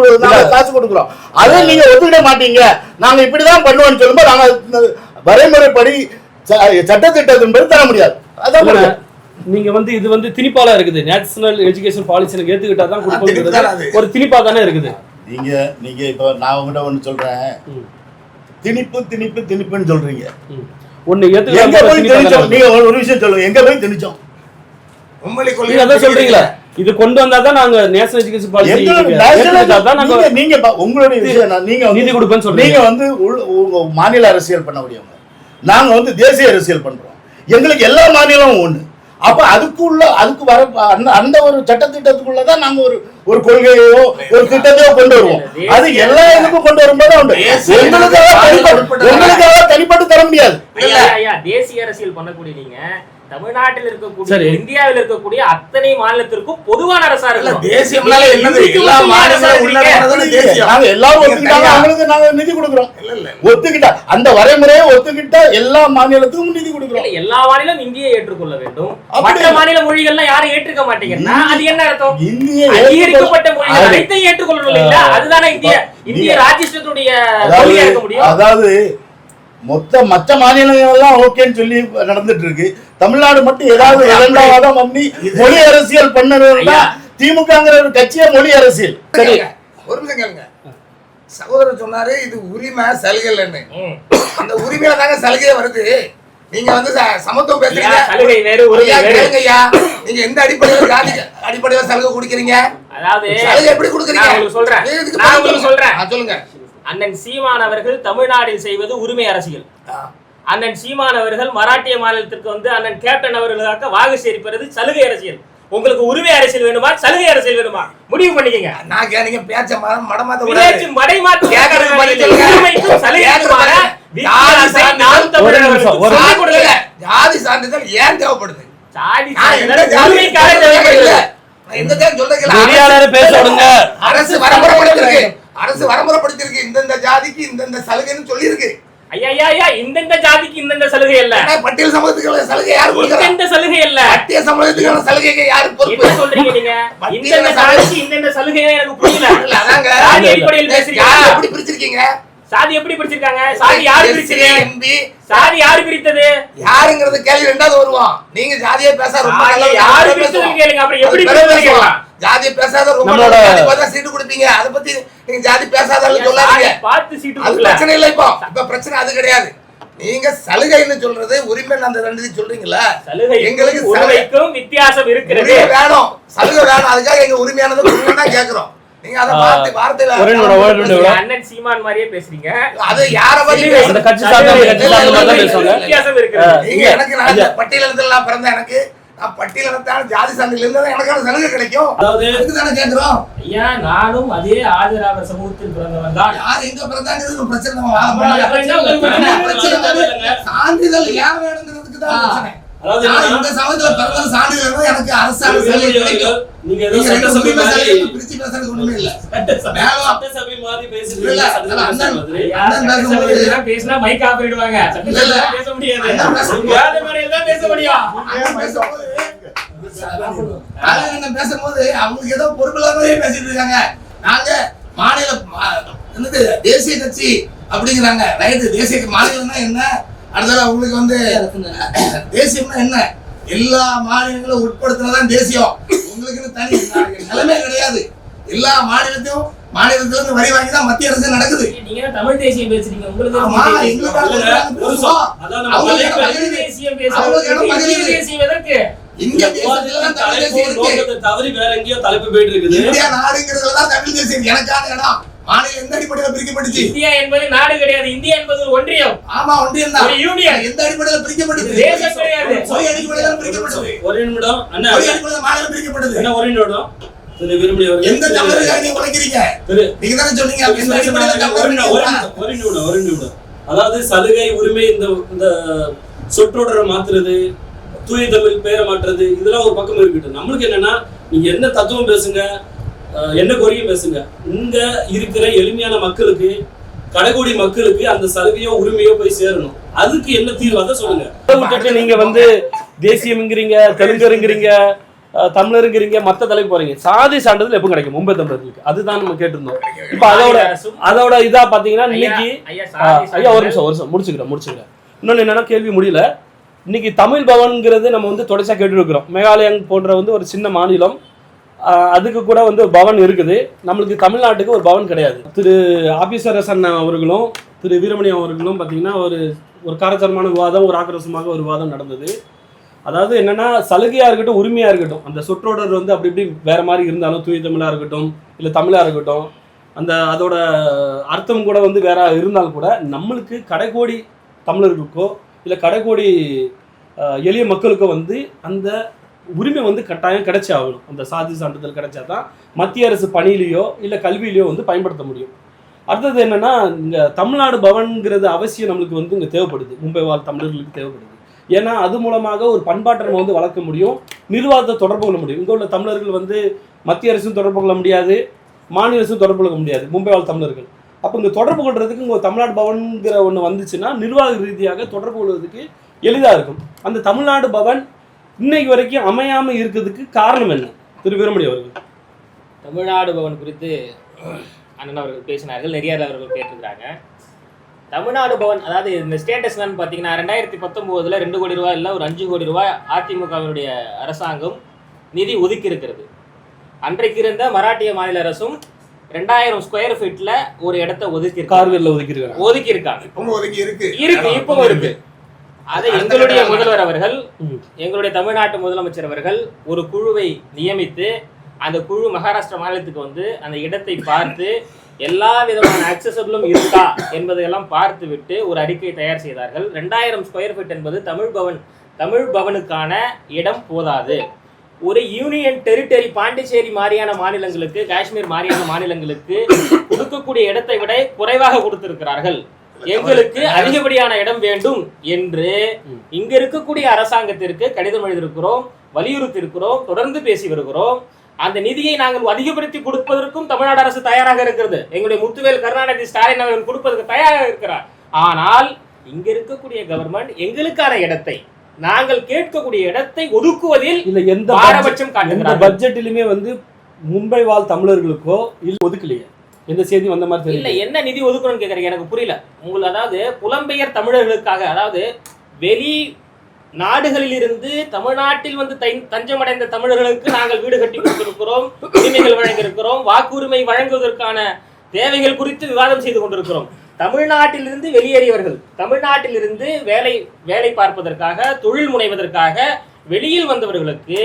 கொடுக்கிறோம். அதை நீங்க ஒத்துக்கிட மாட்டீங்க. நாங்க இப்படிதான் பண்ணுவோம்னு சொல்லும்போது நாங்க வரைமுறைப்படி சட்டத்திட்டத்தின்படி தர முடியாது. அதான் நீங்க வந்து இது வந்து திணிப்பால இருக்குது. நேஷனல் எஜுகேஷன் பாலிசி ஏத்துக்கிட்டா தான் கொடுக்கறது ஒரு திணிப்பா தானே இருக்குது. நீங்க இப்ப நான் உங்ககிட்ட ஒண்ணு சொல்றேன், திணிப்புன்னு சொல்றீங்க. ஒண்ணு ஏத்துக்கிட்டா நீங்க ஒரு விஷயம் சொல்லுங்க, எங்க போய் திணிச்சோம்? சொல்றீங்களா? இது கொண்டு வந்தாதான் நாங்க நேஷனல் எஜுகேஷன் பாலிசி நீங்க உங்களுடைய விஷயம். நீங்க நீதி கொடுப்பேன்னு சொல்றீங்க. நீங்க வந்து உங்க மாநில அரசியல் பண்ண முடியும், நாங்க வந்து தேசிய அரசியல் பண்றோம். எங்களுக்கு எல்லா மாநிலமும் ஒண்ணு. அப்ப அதுக்கு வர அந்த ஒரு சட்டத்திட்டத்துக்குள்ளதான் நாங்க ஒரு கொள்கையோ ஒரு திட்டத்தையோ கொண்டு வருவோம். அது எல்லா இதுக்கும் கொண்டு வரும்போது உங்களுக்காக தனிப்பட்டு தர முடியாது. தேசிய அரசியல் பண்ணக்கூடிய நீங்க தமிழ்நாட்டில் இருக்கக்கூடிய இந்தியாவில் இருக்கக்கூடிய அத்தனை மாநிலத்திற்கும் பொதுவான அரசா இருக்கு. தேசியம்னால என்னது? எல்லா மாநிலங்களும் உள்ளடக்கியது தேசியம். நாங்க எல்லாரும் ஒத்துக்கிட்டாங்க, அவங்களுக்கு நாங்க நிதி கொடுக்கிறோம். ஒத்துக்கிட்டா அந்த வரைமுறையை ஒத்துக்கிட்டா எல்லா மாநிலத்துக்கும் நிதி கொடுக்கிறோம். எல்லா மாநிலம் இந்தியை ஏற்றுக்கொள்ள வேண்டும். மற்ற மாநில மொழிகள்லாம் யாரும் ஏற்றுக்க மாட்டீங்கன்னா அது என்ன அர்த்தம்? இந்திய அங்கீகரிக்கப்பட்ட மொழிகள் அனைத்தையும் ஏற்றுக்கொள்ளணும் இல்லைங்களா? அதுதானே இந்திய ராஜ்யத்துடைய கொள்கையா இருக்க முடியும். அதாவது மற்ற மாநிலங்கள் எல்லாம் ஓகேன்னு சொல்லி நடந்துட்டு இருக்கு. தமிழ்நாடு மட்டும் ஏதாவது இரண்டாவதம் பண்ணி மொழி அரசியல் பண்ணணும்னா திமுகங்கிற ஒரு கட்சியா மொழி அரசியல். சரி, ஒரு நிமிஷம் கேளுங்க. சகோதரர் சொன்னாரு இது உரிமை சலுகைன்னு. அந்த உரிமையில தாங்க சலுகையே வருது. நீங்க வந்து சமத்துவம் பேசுறீங்க, சலுகை வேறு உரிமை வேறு. நீங்க எந்த அடிப்படையில ஜாதி அடிப்படையில சலுகை கொடுக்கறீங்க? அதாவது சலுகை எப்படி கொடுக்கறீங்க? நான் உங்களுக்கு சொல்றேன். சொல்லுங்க. அண்ணன் சீமான் அவர்கள் தமிழ்நாட்டில் செய்வது உரிமை அரசியல். அண்ணன் சீமான் அவர்கள் மராட்டிய மாநிலத்திற்கு வந்து அண்ணன் கேப்டன் அவர்களுக்காக வாக்கு சேரிப்பது சலுகை அரசியல். உங்களுக்கு உரிமை அரசியல் வேணுமா சலுகை அரசியல் வேணுமா முடிவு பண்ணிக்கங்க. நான் கேளுங்க, பேச்ச மடமாத்த கூடாது. மடைமாத்த உரிமைக்கும் சலுகைக்குமான ஜாதி சான்றிதழ் ஏன் தேவைப்படுது? ஜாதி சான்றிதழ் அரசு வரமுறைப்படுத்திருக்கு. அரசு வரமுறைப்படுத்திருக்கு. இந்தந்த ஜாதிக்கு இந்தந்த சலுகைன்னு சொல்லி இருக்கு. ஐயா இந்த ஜாதிக்கு இந்த சலுகை இல்ல. பட்டியல் சமூகத்துக்கு சலுகை யாரு கொடுக்கறா? இந்த சலுகை இல்ல. பட்டியல் சமூகத்துக்கு சலுகைக்கு யாரு பொறுப்பு? என்ன சொல்றீங்க நீங்க? இந்த ஜாதிக்கு இந்த சலுகையே எனக்கு புரியல. அதாங்க சாதி அடிப்படையில் பேசுறீங்க. எப்படி பிரிச்சிருக்கீங்க? சாதி எப்படி பிரிச்சிருக்காங்க? சாதி யாரு பிரிச்சது? எம்பி சாதி யாரு பிரித்தது? யாருங்கிறது கேள்வி ரெண்டாவது வருவோம். நீங்க ஜாதியே பேச ரொம்ப நல்லா யாரு பிரிச்சது கேளுங்க. அப்புறம் எப்படி பிரிச்சீங்க? ஜாதி பேசாத ரொம்ப ஜாதி பார்த்தா சீட்டு கொடுப்பீங்க. அத பத்தி நீங்க ஜாதி பேசாதன்னு சொல்லாதீங்க. பார்த்து சீட்டு அது பிரச்சனை இல்ல. இப்ப பிரச்சனை அது கிடையாது. நீங்க சலுகைன்னு சொல்றது உரிமை அந்த ரெண்டு சொல்றீங்களா? சலுகை எங்களுக்கு உரிமைக்கும் வித்தியாசம் இருக்கிறது. உரிமை வேணும், சலுகை வேணும். அதுக்காக எங்க உரிமையானது உரிமை தான் கேக்குறோம். நீங்க அத வார்த்தையில அண்ணன் சீமான் மாதிரியே பேசுறீங்க. அது யார பத்தி அந்த கட்சி சார்ந்த பேசுவாங்க. வித்தியாசம் இருக்கிறது. நீங்க எனக்கு நான் பட்டியலினத்துல பிறந்த எனக்கு நான் பட்டியலினத்தான ஜாதி சான்றிதழ் இருந்தா எனக்கான சலுகை கிடைக்கும். அதாவது அதுக்கு தானே கேக்குறோம். ஐயா நானும் அதே ஆதிராவிட சமூகத்தில் பிறந்தவன் தான். யார் எங்க பிறந்தாங்கிறது பிரச்சனை நம்ம சான்றிதழ் ஏன் வேணுங்கிறதுக்கு தான் பிரச்சனை. அதாவது இந்த சமயத்துல பிறந்த சான்றிதழ் எனக்கு அரசாங்க சலுகை கிடைக்கும். நீங்க ஏதோ சட்டசபை மாதிரி பிரிச்சு பேசுறது ஒண்ணுமே இல்ல. சட்டசபை மாதிரி பேசுறீங்க. பேசினா மைக் ஆஃப் பண்ணிடுவாங்க. பேச முடியாது. வேற மாதிரி எல்லாம் பேச முடியும். பேசும்போது அவங்களுக்கு ஏதோ பொறுப்பில்லாமலே பேசிட்டு இருக்காங்க. நாங்க மாநில என்னது தேசிய கட்சி அப்படிங்கிறாங்க. ரைட்டு, தேசிய மாநிலம்னா என்ன? அடுத்தது அவங்களுக்கு வந்து தேசியம்னா என்ன? எல்லா மாநிலங்களும் உட்படுத்தினதான் தேசியம். உங்களுக்கு தனி நிலைமை கிடையாது. எல்லா மாநிலத்தையும் மாநிலத்துல இருந்து வரி வாங்கி தான் மத்திய அரசு நடக்குது. நீங்க தமிழ் தேசியம் பேசுறீங்க. உங்களுக்கு தவறி வேற எங்கேயோ தலைப்பு போயிட்டு இருக்குது. இந்தியா நாடுங்கிறதுலதான் தமிழ் தேசியம் எனக்கான இடம். மாநிலம் எந்த அடிப்படையில பிரிக்கப்பட்டுச்சு? இந்தியா என்பது நாடு கிடையாது. இந்தியா என்பது ஒரு ஒன்றியம். ஆமா, ஒன்றியம் தான். ஒரு யூனியன். எந்த அடிப்படையில பிரிக்கப்பட்டது? தேசம் கிடையாது. ஒரு அடிப்படையில பிரிக்கப்பட்டது. ஒரு நிமிடம் அண்ணா, ஒரு அடிப்படையில மாநிலம் பிரிக்கப்பட்டது. என்ன ஒரு நிமிடம் திரு விரும்பி அவர்கள் எந்த தமிழர்கள் நீங்க உழைக்கிறீங்க? நீங்க தானே சொன்னீங்க எந்த அடிப்படையில ஒரு நிமிடம். அதாவது சலுகை உரிமை இந்த சொற்றொடரை மாத்துறது, தூய தமிழ் பெயரை மாற்றுறது, இதெல்லாம் ஒரு பக்கம் இருக்கட்டும். நம்மளுக்கு என்னன்னா, நீங்க என்ன தத்துவம் பேசுங்க, என்ன கோரிக்கை பேசுங்க. இங்க இருக்கிற எளிமையான மக்களுக்கு, கடைகோடி மக்களுக்கு அந்த சலுகையோ உரிமையோ போய் சேரணும். அதுக்கு என்ன தீர்வு அதை சொல்லுங்க. நீங்க வந்து தேசியம்ங்கிறீங்க, தெலுங்கருங்கிறீங்க, தமிழருங்கிறீங்க, மத்த தலைப்பு போறீங்க. சாதி சான்றிதழ் எப்போ கிடைக்கும் மும்பை தமிழர்களுக்கு? அதுதான் நம்ம கேட்டிருந்தோம். இப்ப அதோட இதா பாத்தீங்கன்னா இன்னைக்கு ஐயா ஒரு நிமிஷம் முடிச்சுக்கிறேன். இன்னொன்னு என்னன்னா, கேள்வி முடியல. இன்னைக்கு தமிழ் பவன்ங்கிறது நம்ம வந்து தொடர்ச்சியா கேட்டு இருக்கிறோம். மேகாலயம் போன்ற வந்து ஒரு சின்ன மாநிலம், அதுக்கு கூட வந்து பவன் இருக்குது. நம்மளுக்கு தமிழ்நாட்டுக்கு ஒரு பவன் கிடையாது. திரு ஆபீசரசன் அவர்களும் திரு வீரமணி அவர்களும் பார்த்தீங்கன்னா ஒரு காரசாரமான விவாதம், ஒரு ஆக்ரோஷமாக ஒரு விவாதம் நடந்தது. அதாவது என்னன்னா, சலுகையா இருக்கட்டும், உரிமையா இருக்கட்டும், அந்த சொற்றொடர் வந்து அப்படி இப்படி வேற மாதிரி இருந்தாலும், தூய தமிழா இருக்கட்டும் இல்லை தமிழா இருக்கட்டும், அதோட அர்த்தம் கூட வந்து வேற இருந்தாலும் கூட, நம்மளுக்கு கடைக்கோடி தமிழர்களுக்கோ இல்லை கடைக்கோடி எளிய மக்களுக்கோ வந்து அந்த உரிமை வந்து கட்டாயம் கிடைச்சி ஆகணும். அந்த சாதி சான்றிதழ் கிடைச்சா தான் மத்திய அரசு பணியிலையோ இல்லை கல்வியிலையோ வந்து பயன்படுத்த முடியும். அடுத்தது என்னன்னா, இங்கே தமிழ்நாடு பவன்கிறது அவசியம் நம்மளுக்கு வந்து இங்கே தேவைப்படுது. மும்பை வாழ் தமிழர்களுக்கு தேவைப்படுது. ஏன்னா அது மூலமாக ஒரு பண்பாட்டை நம்ம வந்து வளர்க்க முடியும், நிர்வாகத்தை தொடர்பு கொள்ள முடியும். இங்கே உள்ள தமிழர்கள் வந்து மத்திய அரசும் தொடர்பு கொள்ள முடியாது, மாநில அரசும் தொடர்பு கொள்ள முடியாது, மும்பை வாழ் தமிழர்கள். அப்போ இங்கே தொடர்பு கொள்றதுக்கு இங்கே தமிழ்நாடு பவன்கிற ஒன்று வந்துச்சுன்னா நிர்வாக ரீதியாக தொடர்பு கொள்வதற்கு எளிதாக இருக்கும். அந்த தமிழ்நாடு பவன் இன்னைக்கு வரைக்கும் அமையாம இருக்கிறதுக்கு காரணம் என்ன? திரு வீரமணி அவர்கள் தமிழ்நாடு பவன் குறித்து அண்ணன் அவர்கள் பேசினார்கள், நிறைய அவர்கள் கேட்டிருக்கிறாங்க. தமிழ்நாடு பவன் அதாவது இந்த ஸ்டேட்டஸ் என்னன்னு பார்த்தீங்கன்னா, 2019 2 கோடி ரூபாய் இல்லை ஒரு 5 கோடி ரூபாய் அதிமுகவினுடைய அரசாங்கம் நிதி ஒதுக்கி இருக்கிறது. அன்றைக்கு இருந்த மராட்டிய மாநில அரசும் 2000 ஸ்கொயர் ஃபீட்ல ஒரு இடத்தை ஒதுக்கி இருக்காங்க. இப்பவும் இருக்கு. அதை எங்களுடைய முதல்வர் அவர்கள், எங்களுடைய தமிழ்நாட்டு முதலமைச்சர் அவர்கள் ஒரு குழுவை நியமித்து, அந்த குழு மகாராஷ்டிரா மாநிலத்துக்கு வந்து அந்த இடத்தை பார்த்து எல்லா விதமான அக்சசபிளும் இருக்கா என்பதையெல்லாம் பார்த்து விட்டு ஒரு அறிக்கை தயார் செய்தார்கள். 2000 ஸ்கொயர் ஃபீட் என்பது தமிழ் பவனுக்கான இடம் போதாது. ஒரு யூனியன் டெரிட்டரி பாண்டிச்சேரி மாதிரியான மாநிலங்களுக்கு, காஷ்மீர் மாதிரியான மாநிலங்களுக்கு கொடுக்கக்கூடிய இடத்தை விட குறைவாக கொடுத்திருக்கிறார்கள். எங்களுக்கு அதிகப்படியான இடம் வேண்டும் என்று இங்க இருக்கக்கூடிய அரசாங்கத்திற்கு கடிதம் எழுதியிருக்கிறோம், வலியுறுத்தி இருக்கிறோம், தொடர்ந்து பேசி வருகிறோம். அந்த நிதியை நாங்கள் அதிகப்படுத்தி கொடுப்பதற்கும் தமிழ்நாடு அரசு தயாராக இருக்கிறது. எங்களுடைய முத்துவேல் கருணாநிதி ஸ்டாலின் அவர்கள் கொடுப்பதற்கு தயாராக இருக்கிறார். ஆனால் இங்க இருக்கக்கூடிய கவர்மெண்ட் எங்களுக்கான இடத்தை, நாங்கள் கேட்கக்கூடிய இடத்தை ஒதுக்குவதில் எந்த பாரபட்சம் காட்டுகிறார். பட்ஜெட்டிலுமே வந்து மும்பை வாழ் தமிழர்களுக்கோ இல்ல ஒதுக்கலையே, எந்த செய்தி வந்த மாதிரி தெரியல. என்ன நிதி ஒதுக்கணும்னு கேக்குறீங்க, எனக்கு புரியல. உங்களுக்கு அதாவது புலம்பெயர் தமிழர்களுக்காக, அதாவது வெளி நாடுகளில் இருந்து தமிழ்நாட்டில் வந்து தஞ்சமடைந்த தமிழர்களுக்கு நாங்கள் வீடு கட்டி கொடுத்திருக்கிறோம், உரிமைகள் வழங்கியிருக்கிறோம், வாக்குரிமை வழங்குவதற்கான தேவைகள் குறித்து விவாதம் செய்து கொண்டிருக்கிறோம். தமிழ்நாட்டிலிருந்து வெளியேறியவர்கள், தமிழ்நாட்டிலிருந்து வேலை பார்ப்பதற்காக, தொழில் முனைவதற்காக வெளியில் வந்தவர்களுக்கு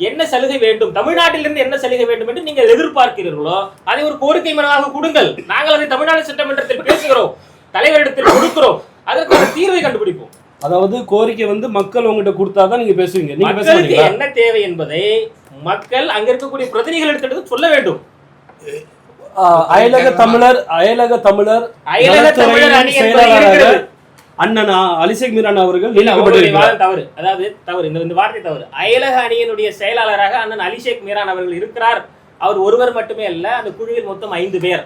என்ன சலுகை வேண்டும், தமிழ்நாட்டிலிருந்து என்ன சலுகை வேண்டும் என்று நீங்கள் எதிர்பார்க்கிறீர்களோ அதை ஒரு கோரிக்கை மனுவாக கொடுங்கள். நாங்கள் அதை தமிழ்நாடு சட்டமன்றத்தில் பேசுகிறோம், தலைவரிடத்தில் கொடுக்கிறோம், அதற்கான தீர்வை கண்டுபிடிப்போம். அதாவது கோரிக்கை வந்து மக்கள் உங்ககிட்ட கொடுத்தாதான் நீங்க பேசுவீங்க. நீங்க மக்களுக்கு என்ன தேவை என்பதை மக்கள் அங்க இருக்கக்கூடிய பிரதிநிதிகள் எடுத்து சொல்ல வேண்டும். அயலக தமிழர் செயலாளராக அண்ணன் அலிஷேக் மீரான் அவர்கள் தவறு, அதாவது தவறு, இந்த வார்த்தை தவறு. அயலக அணியினுடைய செயலாளராக அண்ணன் அலிஷேக் மீரான் அவர்கள் இருக்கிறார். அவர் ஒருவர் மட்டுமே அல்ல, அந்த குழுவில் மொத்தம் 5 பேர்.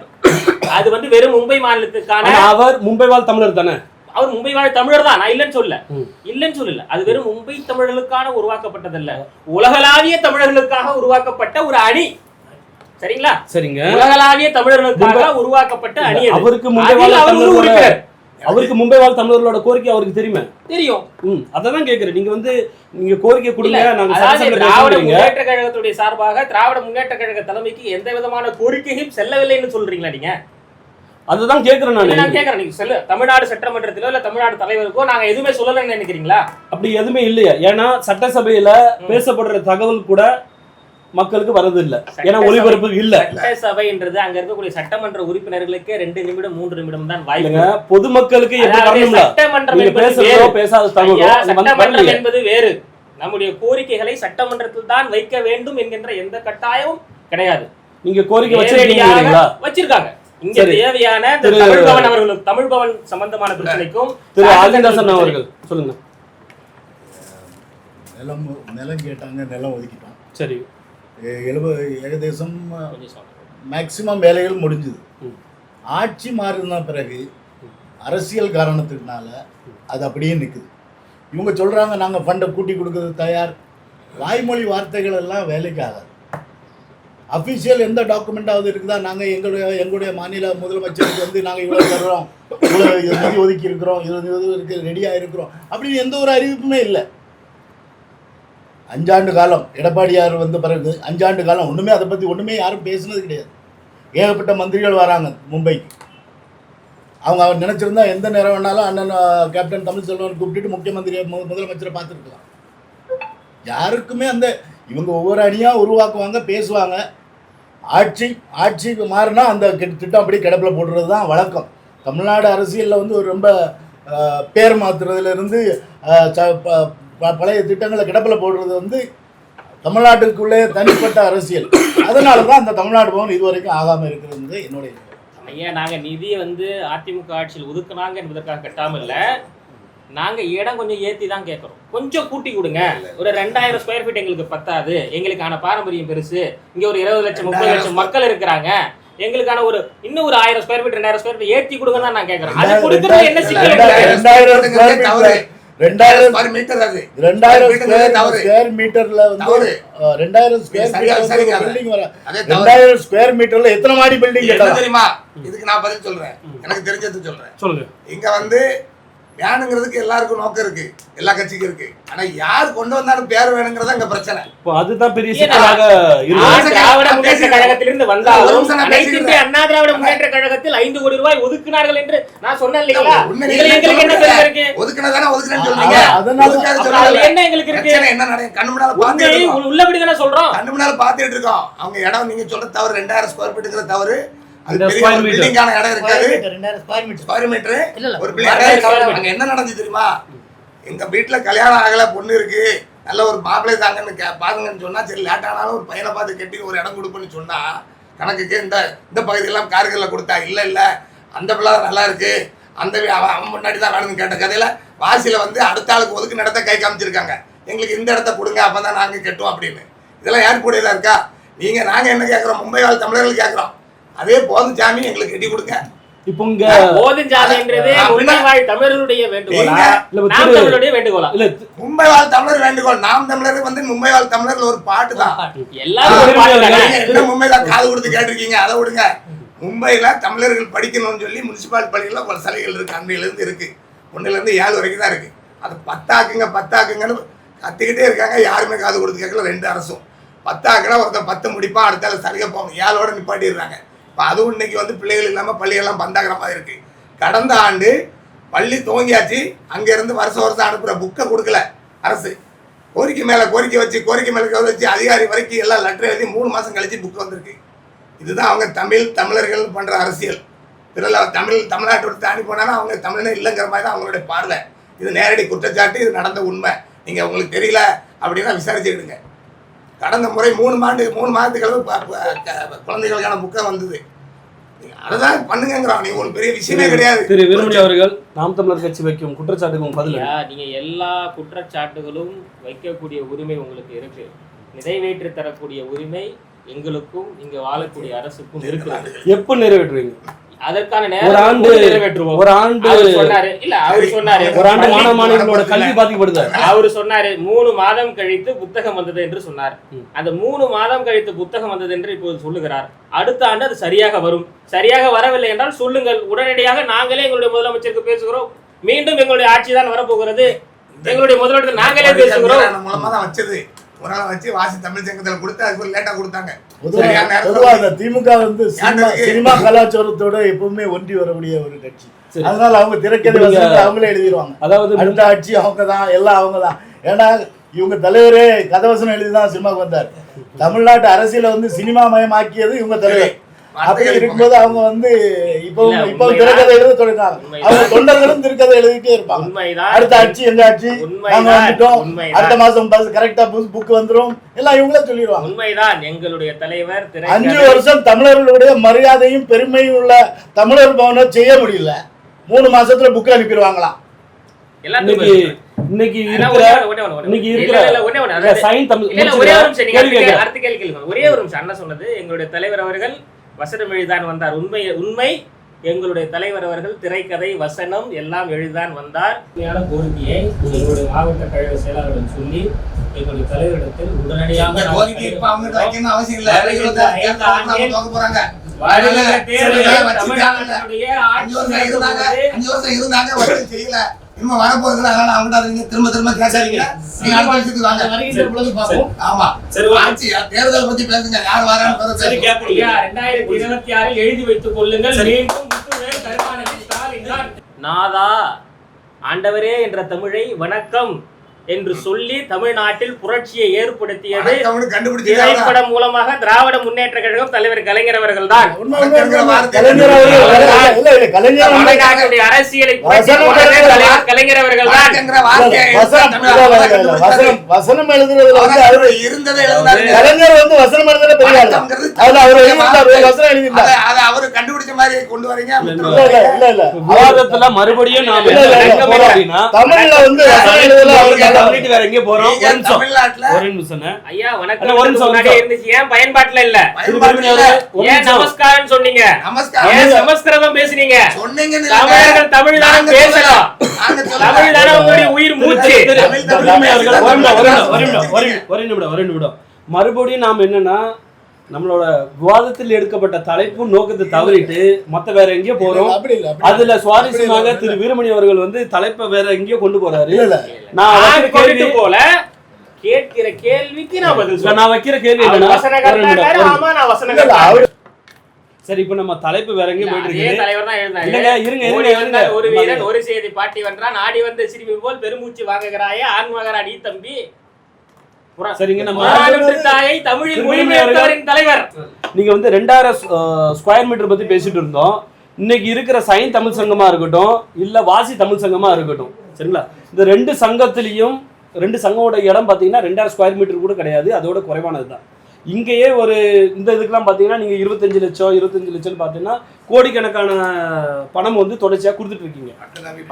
அது வந்து வெறும் மும்பை மாநிலத்துக்கான. அவர் மும்பை வாழ் தமிழர் தானே? அவர் மும்பை வாழ் தமிழர் தான், நான் இல்லைன்னு சொல்லல. அது வெறும் மும்பை தமிழர்களுக்கான உருவாக்கப்பட்டதல்ல, உலகளாவிய தமிழர்களுக்காக உருவாக்கப்பட்ட ஒரு அணி. சரிங்களா? சரிங்க. உலகளாவிய தமிழர்களுக்காக உருவாக்கப்பட்ட அணி. அவருக்கு மும்பை வாழ் தமிழர்களோட கோரிக்கை அவருக்கு தெரியும். அதான் கேக்குறேன். நீங்க கோரிக்கை கொடுங்க. திராவிட முன்னேற்ற கழகத்துடைய சார்பாக திராவிட முன்னேற்ற கழக தலைமைக்கு எந்த விதமான கோரிக்கையும் செல்லவில்லைன்னு சொல்றீங்களா நீங்க? அதுதான் கேக்குறேன். நான் கேக்குறேன், நீங்க சொல்லு. தமிழ்நாடு சட்டமன்றத்திலோ இல்ல தமிழ்நாடு தலைவருக்கோ நாங்க எதுவுமே சொல்லலன்னு நினைக்கிறீங்களா? அப்படி எதுவுமே இல்லையா? ஏன்னா சட்டசபையில பேசப்படுற தகவல் கூட மக்களுக்கு வரது இல்ல, ஏன்னா ஒளிபரப்பு இல்ல. சட்டசபைன்றது அங்க இருக்கக்கூடிய சட்டமன்ற உறுப்பினர்களுக்கு 2 நிமிடம் 3 நிமிடம் தான் வாய்ப்பு. பொதுமக்களுக்கு சட்டமன்றம் என்பது வேறு. நம்முடைய கோரிக்கைகளை சட்டமன்றத்தில் தான் வைக்க வேண்டும் என்கின்ற எந்த கட்டாயமும் கிடையாது. நீங்க கோரிக்கை வச்சிருக்காங்க. இங்க தேவையான தமிழ் பவன் சம்பந்தமான பிரச்சனைக்கும் திரு ஆதிதாசன் அவர்கள் சொல்லுங்க. நிலம் கேட்டாங்க, நிலம் ஒதுக்கிட்டோம். சரி, ஏகதேசம் மேக்சிமம் வேலைகள் முடிஞ்சுது. ஆட்சி மாறின பிறகு அரசியல் காரணத்துக்குனால அது அப்படியே நிற்குது. இவங்க சொல்கிறாங்க நாங்கள் ஃபண்டை கூட்டி கொடுக்கறது தயார். வாய்மொழி வார்த்தைகள் எல்லாம் வேலைக்கு ஆகாது. அஃபிஷியல் எந்த டாக்குமெண்ட்டாவது இருக்குதா? நாங்கள் எங்களுடைய மாநில முதலமைச்சருக்கு வந்து நாங்கள் இவ்வளோ தர்றோம், இவ்வளோ நிதி ஒதுக்கி இருக்கிறோம், இவ்வளோ இருக்குது, ரெடியாக இருக்கிறோம் அப்படின்னு எந்த ஒரு அறிவிப்புமே இல்லை. 5 ஆண்டு காலம் எடப்பாடியார் வந்த பிறகு 5 ஆண்டு காலம் ஒன்றுமே அதை பற்றி ஒன்றுமே யாரும் பேசுனது கிடையாது. ஏகப்பட்ட மந்திரிகள் வராங்க மும்பைக்கு. அவர் நினச்சிருந்தா எந்த நேரம் வேணாலும் அண்ணன் கேப்டன் தமிழ்செல்வன் கூப்பிட்டு முக்கியமந்திரியை முதலமைச்சரை பார்த்துருக்கலாம். யாருக்குமே இவங்க ஒவ்வொரு அணியாக உருவாக்குவாங்க, பேசுவாங்க. ஆட்சிக்கு மாறினா அந்த திட்டம் அப்படி கிடப்பில் போடுறது தான் வழக்கம். தமிழ்நாடு அரசியலில் ஒரு ரொம்ப பேர் மாற்றுறதுலேருந்து பழைய திட்டங்களை கிடப்பில் போடுறது தமிழ்நாட்டுக்குள்ளே தனிப்பட்ட அரசியல். அதனால தான் அந்த தமிழ்நாடு பவன் இதுவரைக்கும் ஆகாமல் இருக்கிறது என்னுடைய. ஐயா, நாங்கள் நிதியை அதிமுக ஆட்சியில் ஒதுக்குனாங்க என்பதற்காக கட்டாமல் இல்லை, நாங்கள் இடம் கொஞ்சம் ஏற்றி தான் கேட்குறோம். கொஞ்சம் கூட்டி கொடுங்க. ஒரு 2000 ஸ்கொயர் ஃபீட் எங்களுக்கு பத்தாது, எங்களுக்கான பாரம்பரியம் பெருசு, இங்கே ஒரு 20 லட்சம் 30 லட்சம் மக்கள் இருக்கிறாங்க, எங்களுக்கான இன்னும் ஒரு 1000 ஸ்கொயர் ஃபீட் 2000 ஸ்கொயர் ஃபீட் ஏற்றி கொடுங்க தான் நான் கேட்குறேன். அது கொடுக்குறது என்ன சிக்கல்? 2000 ஸ்கொயர் மீட்டர்ல எத்தனை மாடி பில்டிங் தெரியுமா? இதுக்கு நான் பதில் சொல்றேன், எனக்கு தெரிஞ்சது சொல்றேன். சொல்லுங்க. இங்க வேணுங்கிறதுக்கு எல்லாருக்கும் நோக்கம் இருக்கு, எல்லா கட்சிக்கும் இருக்கு. ஆனா யார் கொண்டு வந்தாலும் பேர் வேணுங்கிறதா இங்க பிரச்சனை. அதுதான் பெரிய சிக்கலாக இருக்கு. திராவிட முன்னேற்ற கழகத்திலிருந்து வந்தாலும் அண்ணா திராவிட முன்னேற்ற கழகத்தில் 5 கோடி ரூபாய் ஒதுக்கினார்கள் என்று நான் சொன்னேன் இல்லையா? எங்களுக்கு என்ன பேர் இருக்கு? ஒதுக்கினதானே ஒதுக்குறேன்னு சொல்றீங்க. என்ன எங்களுக்கு இருக்கு? என்ன நடக்கும்? கண்ணு முன்னால பாத்துட்டு உள்ளபடி தானே சொல்றோம். கண்ணு முன்னால பாத்துட்டு இருக்கோம். அவங்க இடம் நீங்க சொல்ற தவறு. 2000 ஸ்கொயர் ஃபீட்டுங்கிற தவறு. என்ன நடந்துச்சு தெரியுமா? எங்க வீட்டுல கல்யாணம் ஆகல, பொண்ணு இருக்கு, நல்ல ஒரு மாப்பிள்ளை தாங்கன்னு பாருங்கன்னு சொன்னா, சரி லேட் ஆனாலும் ஒரு பையனை பார்த்து கட்டி ஒரு இடம் கொடுப்பேன்னு சொன்னா, கணக்குக்கு இந்த பகுதியெல்லாம் கார்கள்ல கொடுத்தா, இல்ல அந்த பிள்ளை நல்லா இருக்கு, அவன் முன்னாடி தான் வேணும்னு கேட்ட கதையில வாசியில அடுத்த ஆளுக்கு ஒதுக்கு இடத்த கை காமிச்சிருக்காங்க. எங்களுக்கு இந்த இடத்த கொடுங்க, அப்பதான் நாங்க கட்டுவோம் அப்படின்னு. இதெல்லாம் யார் கூடியதா இருக்கா? நாங்க என்ன கேட்கிறோம்? மும்பை வாழ் தமிழர்கள் கேட்கிறோம். அதே போதும் சாமி எங்களுக்கு கட்டி கொடுங்க. இப்போ போதும் சாமின்றது மும்பை வாழ் தமிழருடைய வேண்டுகோளா, நாம் தமிழருடைய வேண்டுகோளா? இல்ல, மும்பை வாழ் தமிழர் வேண்டுகோள். நாம் தமிழர் மும்பை வாழ் தமிழர்கள் ஒரு பாட்டு தான். எல்லாரும் மும்பை தான் காது கொடுத்து கேட்டிருக்கீங்க, அதை விடுங்க. மும்பைல தமிழர்கள் படிக்கணும்னு சொல்லி முனிசிபாலிட்டி பள்ளியில பல சலுகைகள் இருக்கு. அன்றையில இருந்து இருக்கு, 1ல இருந்து 7 வரைக்கும் தான் இருக்கு. அது 10 கத்திக்கிட்டே இருக்காங்க. யாருமே காது கொடுத்து கேட்கல. 2 அரசும் 10 ஒருத்தன் 10 முடிப்பான், அடுத்தால சலுகை போகணும், 7ஓட நிப்பாட்டிடுறாங்க. இப்போ அதுவும் இன்னைக்கு பிள்ளைகள் இல்லாமல் பள்ளிகள்லாம் பந்தாகிற மாதிரி இருக்கு. கடந்த ஆண்டு பள்ளி துவங்கியாச்சு, அங்கேருந்து வருஷம் அனுப்புகிற புக்கை கொடுக்கல அரசு. கோரிக்கை மேலே கோரிக்கை வச்சு அதிகாரி வரைக்கும் எல்லாம் லெட்டர் எழுதி 3 மாதம் கழிச்சு புக் வந்திருக்கு. இதுதான் அவங்க தமிழர்கள் பண்ணுற அரசியல். தமிழ்நாட்டை விட்டு தாண்டி போனாலும் அவங்க தமிழனே இல்லைங்கிற மாதிரி தான் அவங்களுடைய பார்வை. இது நேரடி குற்றச்சாட்டு, இது நடந்த உண்மை. நீங்கள் உங்களுக்கு தெரியல அப்படின்னா விசாரிச்சுக்கிடுங்க. கடந்த முறை 3 மாதத்துக்கு குழந்தைகளுக்கான புக்கை வந்தது. அதுதான் பண்ணுங்கிறான். நீங்க ஒரு பெரிய விஷயமே கிடையாது. திரு வீரமணி அவர்கள் நாம் தமிழர் கட்சி வைக்கும் குற்றச்சாட்டுக்கும் பதில் நீங்க எல்லா குற்றச்சாட்டுகளும் வைக்கக்கூடிய உரிமை உங்களுக்கு இருக்கு. நிறைவேற்றி தரக்கூடிய உரிமை எங்களுக்கும் இங்க வாழக்கூடிய அரசுக்கும் இருக்கு. எப்ப நிறைவேற்றுவீங்க? அதற்கான ஒரு ஆண்டு நிறைவேற்றுவோம். ஒரு ஆண்டு சொன்னாரு இல்ல, அவரு சொன்னாரு ஒரு ஆண்டு மாணவ மாணவிகளோட கல்வி பாதிக்கப்படுது. அவரு சொன்னாரு 3 மாதம் கழித்து புத்தகம் வந்தது என்று சொன்னார். அந்த 3 மாதம் கழித்து புத்தகம் வந்தது என்று இப்போது சொல்லுகிறார். அடுத்த ஆண்டு அது சரியாக வரும். சரியாக வரவில்லை என்றால் சொல்லுங்கள், உடனடியாக நாங்களே எங்களுடைய முதலமைச்சருக்கு பேசுகிறோம். மீண்டும் எங்களுடைய ஆட்சி தான் வரப்போகிறது, எங்களுடைய முதலமைச்சர் நாங்களே பேசுகிறோம். மூலமா தான் வச்சது. ஒரு நாள் வச்சு வாசி தமிழ் சங்கத்தில் கொடுத்து அதுக்கு ஒரு லேட்டா கொடுத்தாங்க. பொதுவாக திமுக வந்து சினிமா கலாச்சாரத்தோட எப்பவுமே ஒன்றி வரக்கூடிய ஒரு கட்சி. அதனால அவங்க திரைக்கதை அவங்களே எழுதிடுவாங்க. அதாவது அடுத்த ஆட்சி அவங்க தான், எல்லாம் அவங்க தான். ஏன்னா இவங்க தலைவரே கதவசனம் எழுதிதான் சினிமாவுக்கு வந்தார். தமிழ்நாட்டு அரசியல வந்து சினிமா மயமாக்கியது இவங்க தலைவர். அப்படி இருக்கும்போது அவங்க வந்து இப்போ திரைக்கதை எழுத தொடங்கினாங்க. அவங்க தொண்டர்களும் திரைக்கதை எழுதிட்டே இருப்பாங்க. அடுத்த ஆட்சி எங்க ஆட்சி நாங்க வந்துட்டோம், அடுத்த மாசம் கரெக்டா புக் வந்துரும், எல்லாம் இவங்களே சொல்லிடுவாங்க. உண்மைதான். எங்களுடைய தலைவர் 5 வருஷம் தமிழர்களுடைய மரியாதையும் பெருமையும் உள்ள தமிழர் பவனை செய்ய முடியல. 3 மாசத்துல புக் அனுப்பிடுவாங்களாம். ஒரே ஒரு நிமிஷம் அண்ணா சொன்னது, எங்களுடைய தலைவர் அவர்கள் வசனம் எழுதான் வந்தார். உண்மை எங்களுடைய தலைவர் அவர்கள் திரைக்கதை வசனம் எல்லாம் எழுதான் வந்தார். கோரிக்கையை எங்களுடைய மாவட்ட கழக செயலாளரிடம் சொல்லி எங்களுடைய தலைவரிடத்தில் உடனடியாக தேர்தல் பத்தி பேசுங்க. யார் வரான்னு 2026 எழுதி வைத்துக் கொள்ளுங்கள். நாதா ஆண்டவரே என்ற தமிழை வணக்கம் என்று சொல்லி தமிழ்நாட்டில் புரட்சியை ஏற்படுத்தியது திரைப்படம் மூலமாக திராவிட முன்னேற்ற கழகம் தலைவர் கலைஞர் அவர்கள் தான். அரசியலை கலைஞர் அவர்கள் தான். வசனம் எழுதுறது கலைஞர் வந்து வசனம் எழுதுறது பெரிய அவரு கண்டுபிடிச்ச மாதிரி கொண்டு வரீங்க. விவாதத்துல மறுபடியும் தமிழ்ல வந்து வேற எங்க போறோம்? ஒரு நிமிஷம் ஐயா, வணக்கம் முன்னாடியே இருந்துச்சு, ஏன் பயன்பாட்டுல இல்ல? ஏன் நமஸ்காரம் சொன்னீங்க? ஏன் சமஸ்கிருதம் பேசுனீங்க? தமிழர்கள் தமிழ் தான் பேசலாம். தமிழ் தான உங்களுடைய உயிர் மூச்சு. ஒரு நிமிடம். மறுபடியும் நாம் என்னன்னா நம்மளோட விவாதத்தில் எடுக்கப்பட்ட தலைப்பும் நோக்கத்தை தவறிட்டு மத்த வேற எங்கேயோ போறோம். அதுல சுவாரஸ்யமாக திரு வீரமணி அவர்கள் வந்து தலைப்பை வேற எங்கேயோ கொண்டு போறாரு. நான் கொண்டு போல கேட்கிற கேள்விக்கு நான் பதில் நான் வைக்கிற கேள்வி சரி, இப்ப நம்ம தலைப்பு வேற எங்கேயும் போயிட்டு இருக்கு. தலைவர் தான் எழுந்தாரு. ஒரு வீரன் ஒரு செய்தி பாட்டி வென்றான், ஆடி வந்த சிறுமி போல் பெருமூச்சு வாங்குகிறாயே ஆண்மகராடி தம்பி. சரிங்க, நம்ம தலைவர் நீங்க வந்து 2000 ஸ்கொயர் மீட்டர் பத்தி பேசிட்டு இருந்தோம். இன்னைக்கு இருக்கிற சைன் தமிழ் சங்கமா இருக்கட்டும், இல்ல வாசி தமிழ் சங்கமா இருக்கட்டும், சரிங்களா, இந்த 2 சங்கத்திலையும் 2 சங்கமோட இடம் பாத்தீங்கன்னா 2000 ஸ்கொயர் மீட்டர் கூட கிடையாது, அதோட குறைவானதுதான். இங்கேயே ஒரு இந்த இதுக்கெல்லாம் பாத்தீங்கன்னா நீங்க 25 லட்சம் பாத்தீங்கன்னா கோடிக்கணக்கான பணம் வந்து தொடர்ச்சியா கொடுத்துட்டு இருக்கீங்க.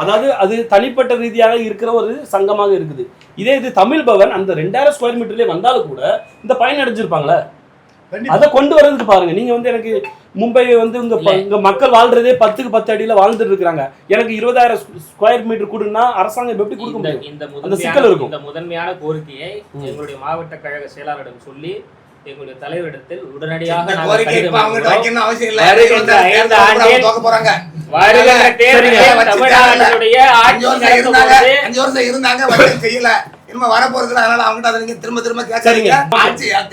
அதாவது அது தனிப்பட்ட ரீதியாக இருக்கிற ஒரு சங்கமாக இருக்குது. இதே இது தமிழ் பவன் அந்த 2000 ஸ்கொயர் மீட்டர்லயே வந்தாலும் கூட இந்த பயன் அடைஞ்சிருப்பாங்களே, அதை கொண்டு வர்றதுக்கு பாருங்க. நீங்க வந்து எனக்கு மும்பை வந்து இங்க மக்கள் வாழ்றதே 10க்கு 10 அடியில வாழ்ந்துட்டு இருக்காங்க, எனக்கு 20,000 ஸ்கொயர் மீட்டர் கொடுன்னா அரசாங்கம் எப்படி கொடுக்க முடியும்? அந்த சிக்கல் இருக்கும். இந்த முதன்மையான கோரிக்கையை எங்களுடைய மாவட்ட கழக செயலாளரிடம் சொல்லி எங்களுடைய தலைவரிடத்தில் உடனடியாக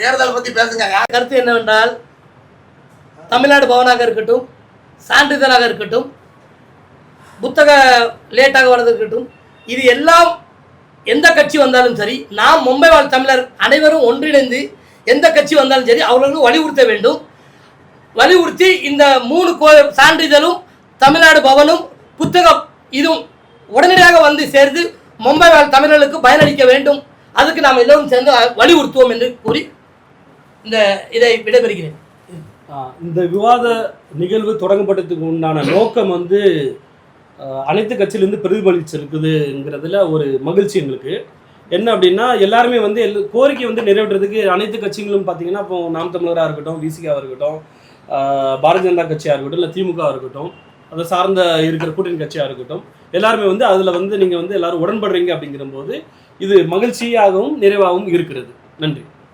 தேர்தல் பத்தி பேசுங்க. கருத்து என்னவென்றால் தமிழ்நாடு பவனாக இருக்கட்டும், சான்றிதழாக இருக்கட்டும், புத்தக லேட்டாக வர்றதுக்கட்டும், இது எல்லாம் எந்த கட்சி வந்தாலும் சரி, நாம் மும்பை வாழ் தமிழர் அனைவரும் ஒன்றிணைந்து எந்த கட்சி வந்தாலும் சரி அவர்களுக்கு வலியுறுத்த வேண்டும். வலியுறுத்தி இந்த 3 சான்றிதழும் தமிழ்நாடு பவனும் புத்தகம் இதுவும் உடனடியாக வந்து சேர்ந்து மும்பை வாழ் தமிழர்களுக்கு பயனளிக்க வேண்டும். அதுக்கு நாம் எல்லோரும் சேர்ந்து வலியுறுத்துவோம் என்று கூறி இதை விடைபெறுகிறேன். இந்த விவாத நிகழ்வு தொடங்கப்பட்டதுக்கு உண்டான நோக்கம் வந்து அனைத்து கட்சியிலேருந்து பிரதிபலிச்சிருக்குதுங்கிறதுல ஒரு மகிழ்ச்சி எங்களுக்கு. என்ன அப்படின்னா எல்லாருமே வந்து கோரிக்கை வந்து நிறைவேற்றுறதுக்கு அனைத்து கட்சிகளும் பார்த்தீங்கன்னா இப்போ நாம் தமிழராக இருக்கட்டும், விசிகாவாக இருக்கட்டும், பாரதிய ஜனதா கட்சியாக இருக்கட்டும், இல்லை திமுக இருக்கட்டும், அதை சார்ந்த இருக்கிற கூட்டணி கட்சியாக இருக்கட்டும், எல்லாருமே வந்து அதில் வந்து நீங்கள் வந்து எல்லாரும் உடன்படுறீங்க அப்படிங்கிற போது இது மகிழ்ச்சியாகவும் நிறைவாகவும் இருக்கிறது. நன்றி.